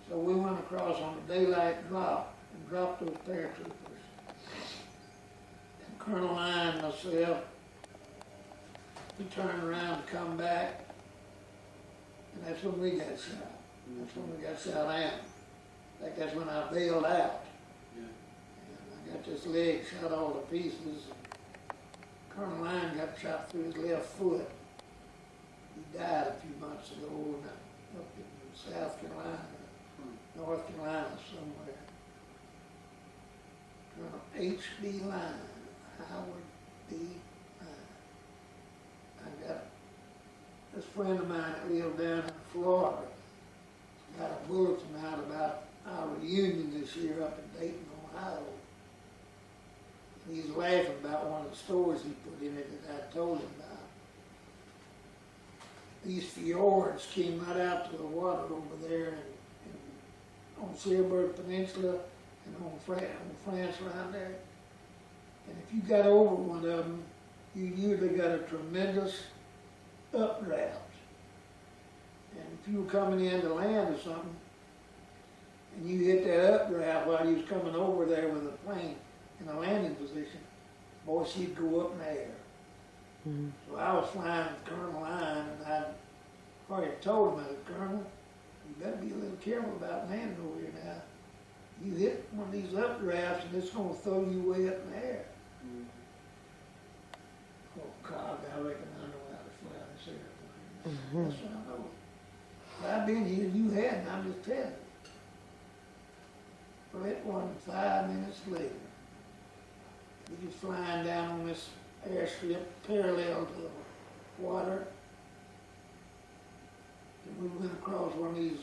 So we went across on a daylight drop and dropped those paratroopers. And Colonel Line and myself, we turned around to come back, and that's when we got shot. That's when we got shot out. In fact, that's when I bailed out. Yeah. And I got this leg shot all to pieces. Colonel Line got shot through his left foot. He died a few months ago up in South Carolina, North Carolina somewhere. Colonel H.B. Line, Howard B. Line. friend of mine that lived down in Florida got a bulletin out about our reunion this year up in Dayton, Ohio. And he's laughing about one of the stories he put in it that I told him about. These fjords came right out to the water over there on Cherbourg Peninsula and on France around there. And if you got over one of them, you usually got a tremendous updraft. And if you were coming in to land or something, and you hit that updraft while you was coming over there with a plane in a landing position, boy, she'd go up in the air. Mm-hmm. So I was flying with Colonel Line, and I already told him, I said, Colonel, you better be a little careful about landing over here now. You hit one of these updrafts, and it's going to throw you way up in the air. Oh, God, I reckon I know how to fly this airplane. Mm-hmm. That's what I know. But I've been here, you hadn't, I'm just telling you. Well, it wasn't 5 minutes later. We was flying down on this airstrip parallel to the water. And we went across one of these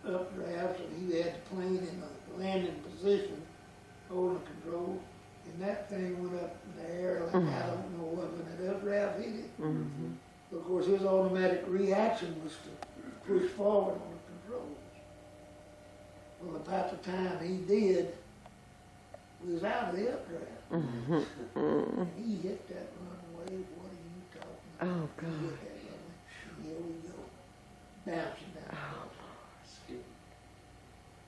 updrafts, and he had the plane in the landing position, holding the control, and that thing went up in the air like I don't know what, when that updraft hit it. Mm-hmm. Of course, his automatic reaction was to push forward on the controls. Well, about the time he did, we was out of the updraft. Mm-hmm. And he hit that runway. What are you talking about? Oh, God. He hit that runway. Here we go. Bouncing down.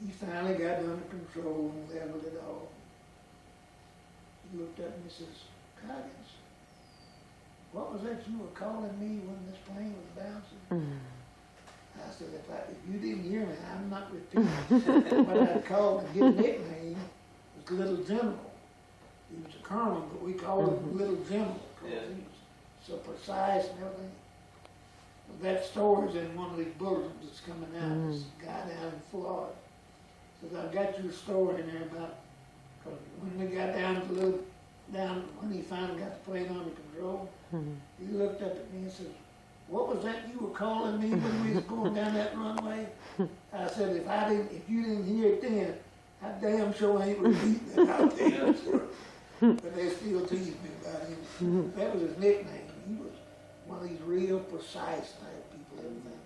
He finally got it under control and leveled it off. He looked at me and says, Coggins, what was that you were calling me when this plane was bouncing? Mm-hmm. I said, if you didn't hear me, I'm not repeating. What I called him, his nickname was Little General. He was a colonel, but we called him Little General because he was so precise and everything. But that story's in one of these bulletins that's coming out. This guy down in Florida says, I've got your story in there about, cause when we got down to when he finally got the plane under control, he looked up at me and says, what was that you were calling me when we was going down that runway? I said, if you didn't hear it then, I damn sure ain't repeating it out there. But they still tease me about him. That was his nickname. He was one of these real precise type people, everything.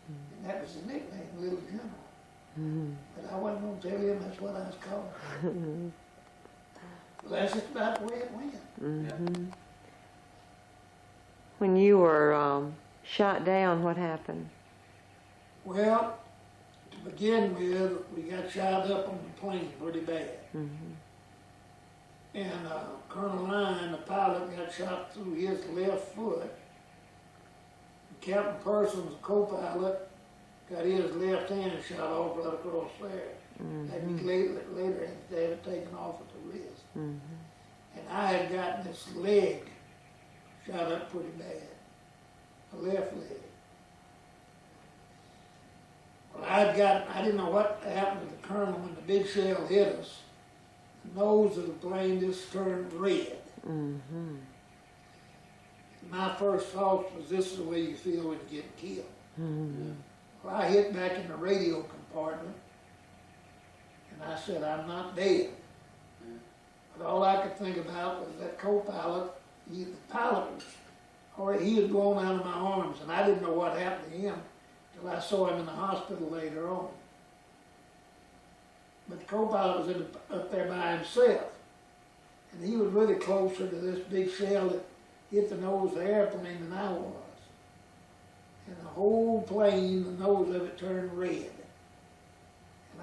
And that was his nickname, Little General. But I wasn't going to tell him that's what I was calling. Well, that's just about the way it went. Mm-hmm. When you were shot down, what happened? Well, to begin with, we got shot up on the plane pretty bad. Mm-hmm. And Colonel Line, the pilot, got shot through his left foot. Captain Parsons, the co-pilot, got his left hand shot off right across there. And later had to have it taken off at the wrist. And I had gotten this leg shot up pretty bad, the left leg. Well, I didn't know what happened to the colonel when the big shell hit us. The nose of the plane just turned red. Mm-hmm. My first thought was, this is the way you feel when you get killed. Mm-hmm. Well, I hit back in the radio compartment, and I said, I'm not dead. But all I could think about was that co-pilot, the pilot was, he was blown out of my arms, and I didn't know what happened to him till I saw him in the hospital later on. But the co-pilot was up there by himself, and he was really closer to this big shell that hit the nose of the airplane than I was. And the whole plane, the nose of it turned red.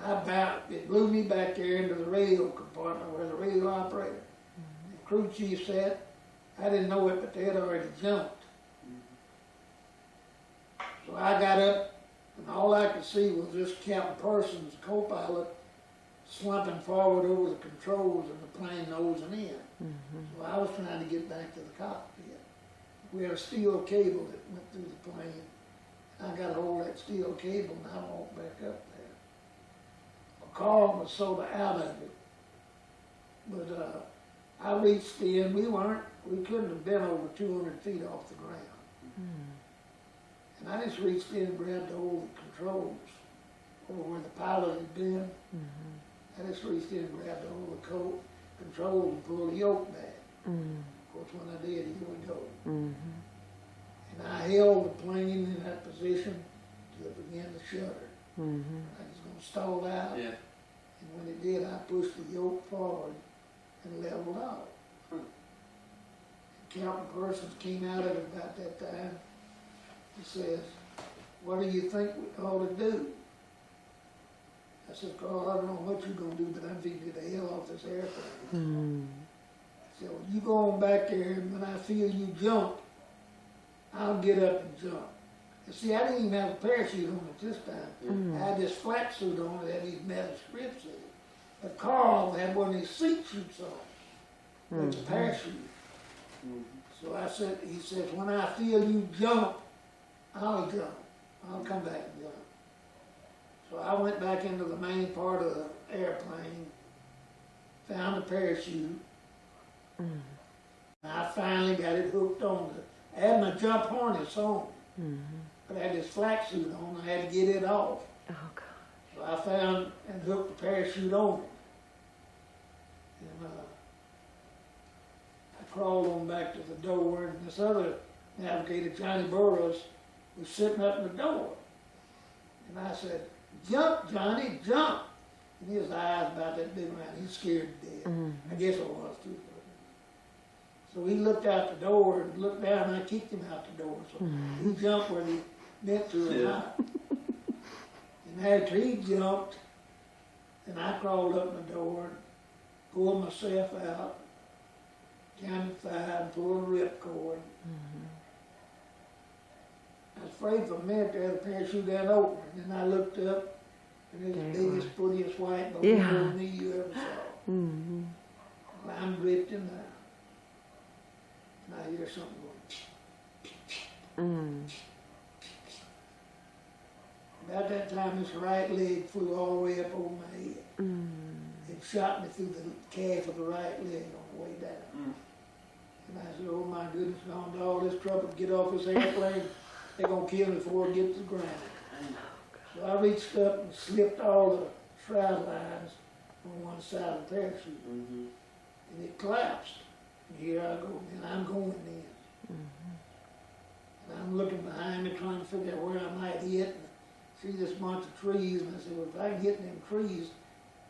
And it blew me back there into the radio compartment where the radio operator and crew chief sat. I didn't know it, but they had already jumped. So I got up, and all I could see was this Captain Parsons, co-pilot, slumping forward over the controls and the plane nosing in. So I was trying to get back to the cockpit. We had a steel cable that went through the plane. I got a hold of that steel cable and I walked back up there. Carl was sort of out of it. But I reached in, we couldn't have been over 200 feet off the ground. And I just reached in and grabbed all the controls over where the pilot had been. I just reached in and grabbed all the controls and pulled the yoke back. Of course, when I did, he would go. And I held the plane in that position till it began to shudder. I was going to stall out. Yeah. And when it did, I pushed the yoke forward and leveled off. Captain Parsons came out of it about that time. He says, "What do you think we ought to do?" I said, "Carl, I don't know what you're going to do, but I'm fixing to get the hell off this airplane." He said, "Well, you go on back there, and when I feel you jump, I'll get up and jump." And see, I didn't even have a parachute on it this time. I had this flat suit on that had these metal strips in it. But Carl had one of these seat chutes on with the parachute. So I said, he says, "When I feel you jump, I'll jump. I'll come back and jump." So I went back into the main part of the airplane, found the parachute. I finally got it hooked on. I had my jump harness on, but I had this flat suit on. I had to get it off. Oh, God. So I found and hooked the parachute on it. And I crawled on back to the door, and this other navigator, Johnny Burroughs, was sitting up in the door. And I said, "Jump, Johnny, jump." And his eyes about that big around. He's scared to death. I guess I was too. So he looked out the door and looked down, and I kicked him out the door. So he jumped where he meant to or not. And after he jumped, and I crawled up the door, pulled myself out, counted 5, and pulled the ripcord. I was afraid for a minute there, the parachute didn't open. And then I looked up, and it was the biggest, prettiest white balloon knee you ever saw. Well, I'm drifting now. And I hear something going. About that time, this right leg flew all the way up over my head. It shot me through the calf of the right leg on the way down. And I said, "Oh my goodness, gone to all this trouble to get off this airplane. They're going to kill me before it gets to the ground." So I reached up and slipped all the shroud lines on one side of the parachute. And it collapsed. And here I go, and I'm going in. And I'm looking behind me trying to figure out where I might hit. And see this bunch of trees, and I said, "Well, if I can hit them trees,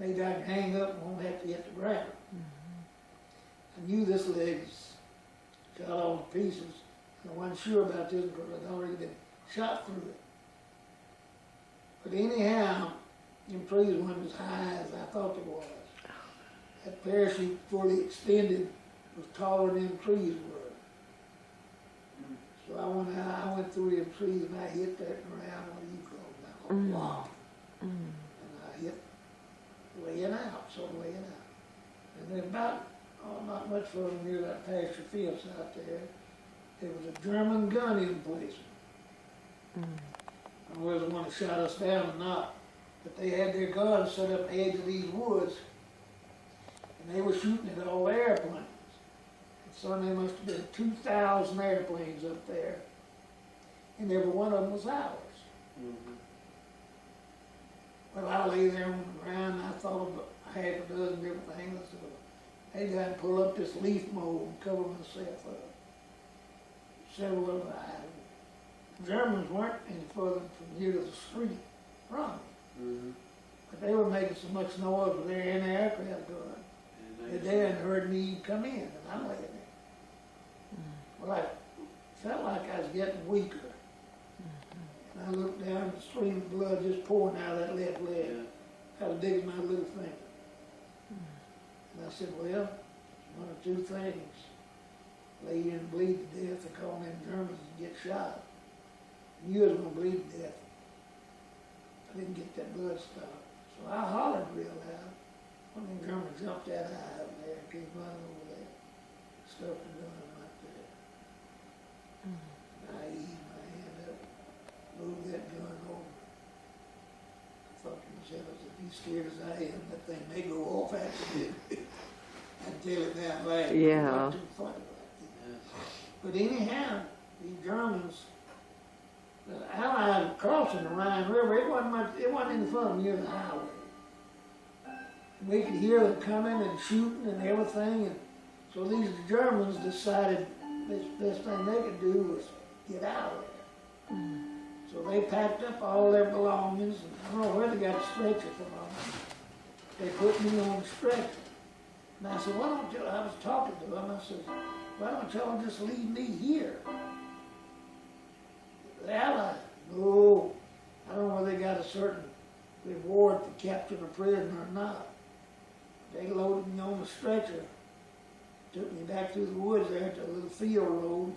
maybe I can hang up and won't have to hit the ground." I knew this leg's shot all to pieces. I wasn't sure about this because I'd already been shot through it. But anyhow, them trees weren't as high as I thought they was. That parachute, fully extended, was taller than them trees were. So I went through them trees and I hit that ground, what do you call it now? Block. And I hit laying out, so laying out. And then about, not much further near that pasture fields out there was a German gun emplacement. I don't know whether the one that shot us down or not, but they had their guns set up at the edge of these woods, and they were shooting at all the airplanes. And so there must have been 2,000 airplanes up there, and every one of them was ours. Well, I lay there on the ground, and I thought of half a dozen different things. I said, "Well, maybe I can pull up this leaf mold and cover myself up." Several of them, the Germans weren't any further from here to the street from me. But they were making so much noise with their anti-aircraft gun that they hadn't heard me come in, and I'm laying there. Well, I felt like I was getting weaker. And I looked down, the stream of blood just pouring out of that left leg. I was digging my little finger. And I said, "Well, one of two things. Lay here and bleed to death and call them Germans and get shot. And you was going to bleed to death. I didn't get that blood stopped." So I hollered real loud. One of them Germans jumped that eye up there and came running over there. Stuffed the gun right there. And I eased my hand up, moved that gun over. I thought to myself, if he's scared as I am, that thing may go off after this. I'd tell it that loud. Yeah. Not too funny. But anyhow, these Germans The Allies were crossing the Rhine River. It wasn't any fun near the highway. We could hear them coming and shooting and everything, and so these Germans decided the best thing they could do was get out of there. So they packed up all their belongings, and I don't know where they got a stretcher from. They put me on the stretcher. And I said, why don't you, I was talking to them, I said, why don't y'all just leave me here? The Allies, no, I don't know whether they got a certain reward for capturing a prisoner or not. They loaded me on the stretcher, took me back through the woods there to a little field road.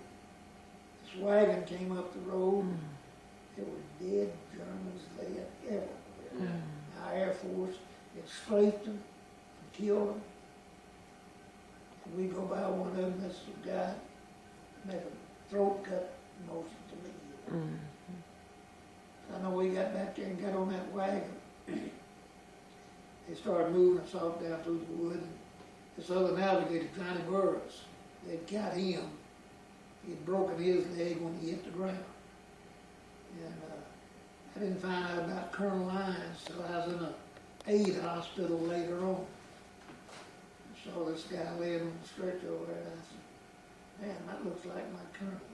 This wagon came up the road. There were dead Germans laying everywhere. Our Air Force had strafed them and killed them. And we go by one of them, this guy, make a throat cut motion to me. I know we got back there and got on that wagon. They started moving us off down through the woods. This other navigator, Johnny Burris, they'd got him. He'd broken his leg when he hit the ground. And I didn't find out about Colonel Lyons till I was in a aid hospital later on. I saw this guy laying on the stretcher over there, and I said, man, that looks like my colonel.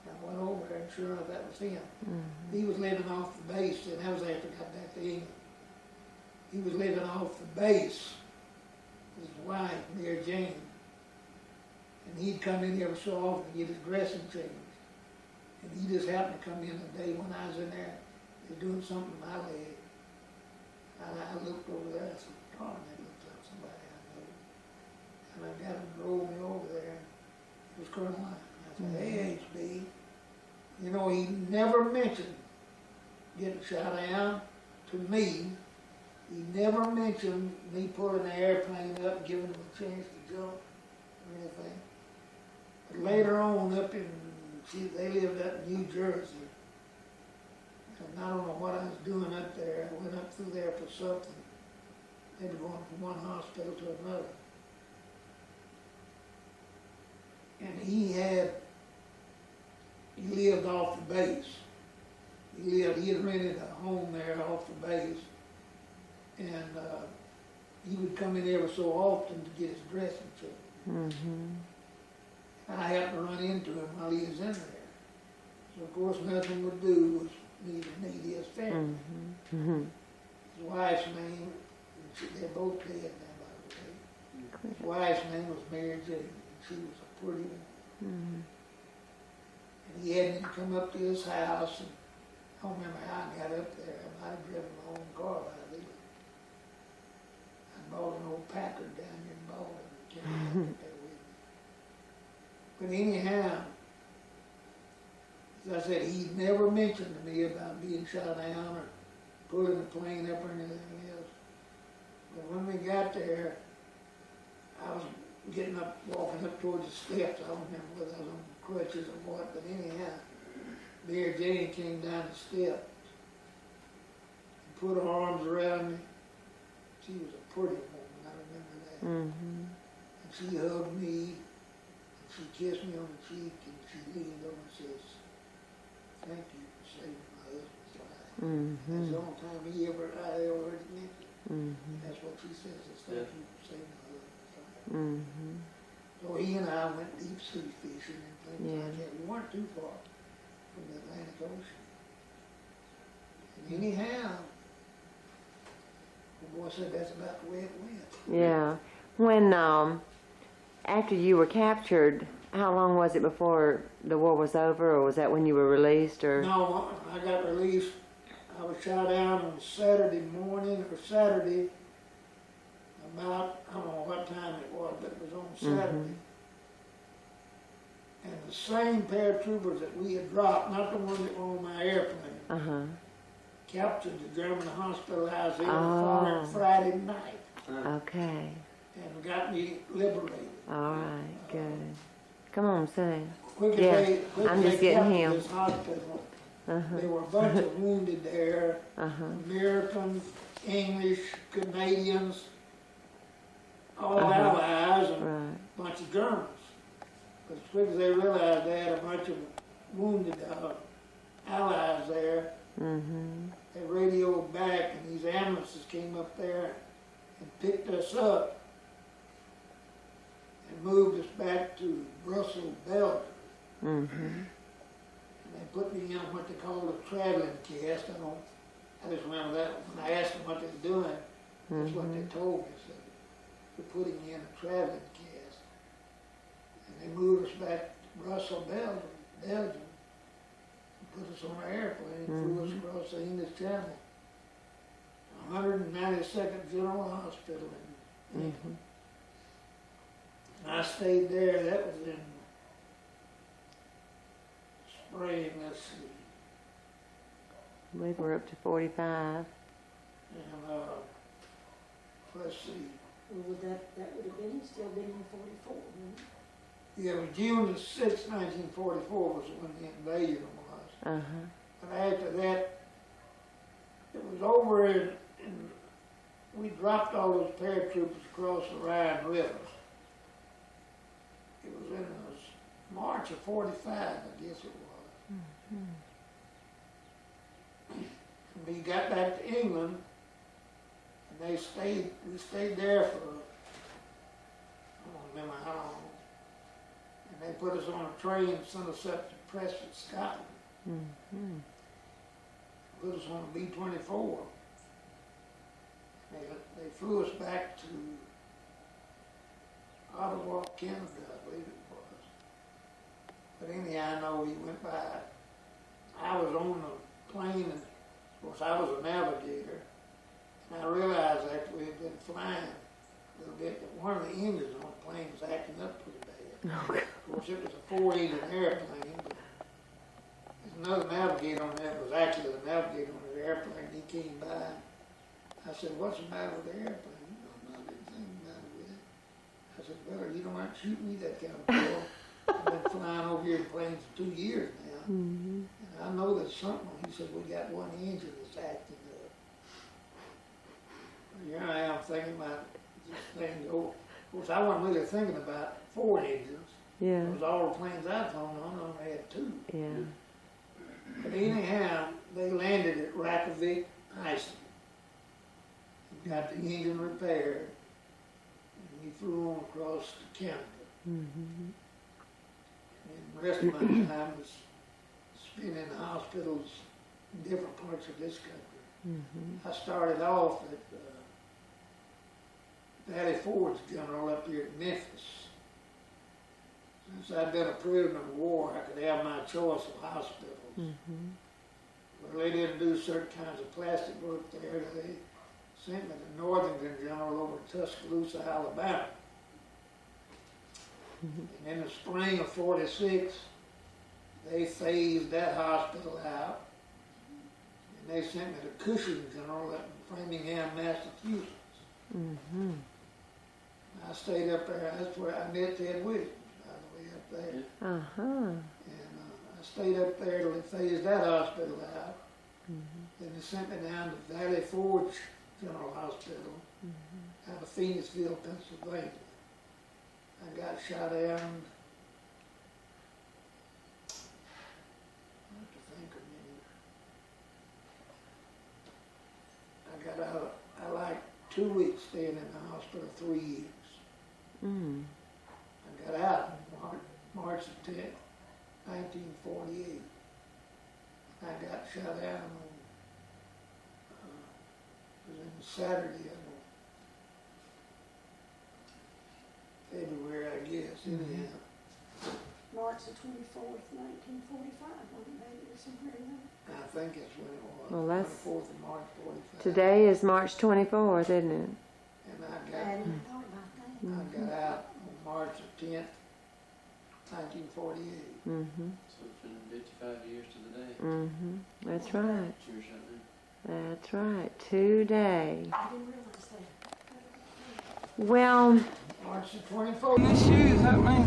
And I went over there, and sure enough, that was him. He was living off the base, and that was after I got back to England. He was living off the base, his wife, Mary Jane. And he'd come in every so often to get his dressing changed. And he just happened to come in the day when I was in there, they were doing something to my leg. And I looked over there, I said, darn, that looks like somebody I know. And I got him to roll me over there. It was Colonel Lyons. I said, hey, HB. You know, he never mentioned getting shot down to me. He never mentioned me pulling the airplane up and giving him a chance to jump or anything. But later on, up in, they lived up in New Jersey. And I don't know what I was doing up there. I went up through there for something. They were going from one hospital to another. And he lived off the base. He had rented a home there off the base. And he would come in every so often to get his dressing checked. And I happened to run into him while he was in there. So of course nothing would do was need his family. His wife's name, they're both dead now by the way. His wife's name was Mary Jane, and she was a pretty one. And he had me come up to his house, and I don't remember how I got up there. I might have driven my own car by then. I bought an old Packard down here in Baldwin and carried it up there with me. But anyhow, as I said, he never mentioned to me about being shot down or pulling the plane up or anything else. But when we got there, I was getting up, walking up towards the steps. I don't remember whether I was on crutches or what, but anyhow, Mary Jane came down the steps and put her arms around me. She was a pretty woman, I remember that. And she hugged me, and she kissed me on the cheek, and she leaned over and says, thank you for saving my husband's life. That's the only time I ever heard it mentioned. That's what she says, is thank you for saving my husband's life. So he and I went deep sea fishing and things like that. We weren't too far from the Atlantic Ocean. And anyhow, the boy said that's about the way it went. Yeah. When, after you were captured, how long was it before the war was over, or was that when you were released, or? No, I got released. I was shot down on Saturday morning, or Saturday, about, I don't know what time it was, but it was on Saturday. And the same paratroopers that we had dropped, not the ones that were on my airplane, captured the German hospital I was in the following Friday night. Okay. And got me liberated. All right, good. Come on, say. Quick Yeah, as they, I'm just they getting captured him. this hospital, there were a bunch of wounded there, Americans, English, Canadians, all allies, and a bunch of Germans. But as quick as they realized they had a bunch of wounded Allies there. Mm-hmm. They radioed back, and these ambulances came up there and picked us up and moved us back to Brussels, Belgium. Mm-hmm. And they put me in what they called a traveling cast. I just remember that when I asked them what they were doing, that's what they told me. Said, we're putting you in a traveling cast. And they moved us back to Brussels, Belgium, and put us on an airplane, flew us across the English Channel. 192nd General Hospital in England. And I stayed there. That was in spring, let's see. I believe we're up to 45. And let's see. Well, would that would have been, still been in 44, wouldn't it? Yeah, it was June the 6th, 1944 was when the invasion was. Uh-huh. But after that, it was over in we dropped all those paratroopers across the Rhine River. It was in March of 45, I guess it was. And we got back to England, and we stayed there for, I don't remember how long. And they put us on a train and sent us up to Preston, Scotland. Mm-hmm. Put us on a B-24. They flew us back to Ottawa, Canada, I believe it was. But anyhow, I know we went by. I was on the plane, and of course I was a navigator. And I realized after we had been flying a little bit that one of the engines on the plane was acting up pretty bad. Of course, it was a 4-engine airplane. But there's another navigator on that was actually the navigator on the airplane. He came by. I said, what's the matter with the airplane? He goes, no, there's nothing the matter with it. I said, well, you don't have to shoot me that kind of deal. I've been flying over here in planes for 2 years now. And I know there's something. He said, we got one engine that's acting up. Well, here I am thinking about this thing. Of course, I wasn't really thinking about 4 engines. Yeah. Because all the planes I've flown on only had 2. Yeah. But anyhow, they landed at Reykjavik, Iceland. Got the engine repaired, and we flew on across to Canada. Mm-hmm. And the rest of my time was spent in hospitals in different parts of this country. Mm-hmm. I started off at Valley Forge General up here at Memphis. Since I'd been a prisoner of war, I could have my choice of hospitals. Mm-hmm. But they didn't do certain kinds of plastic work there. They sent me to Northington General over in Tuscaloosa, Alabama. And in the spring of 46, they phased that hospital out. And they sent me to Cushing General up in Framingham, Massachusetts. Mm-hmm. I stayed up there. That's where I met Ted Williams, by the way, up there. Uh-huh. And I stayed up there till they phased that hospital out. Then they sent me down to Valley Forge General Hospital out of Phoenixville, Pennsylvania. I got shot down. I have to think of a minute. I got out. I like 2 weeks staying in the hospital, 3 years. Mm. I got out on March the 10th, 1948. I got shot down on it was Saturday of February, I guess, anyhow. March the 24th, 1945, wasn't it, maybe, or somewhere in there? I think that's when it was. Well, that's- 24th of March, 45. Today is March 24th, isn't it? And I hadn't thought about that. I got out on March the 10th, 1948. Mm-hmm. So it's been 55 years to the day. Mm-hmm. That's right. You were shut down. That's right. Today. I didn't realize that. Well, March the 24th. These shoes, that man.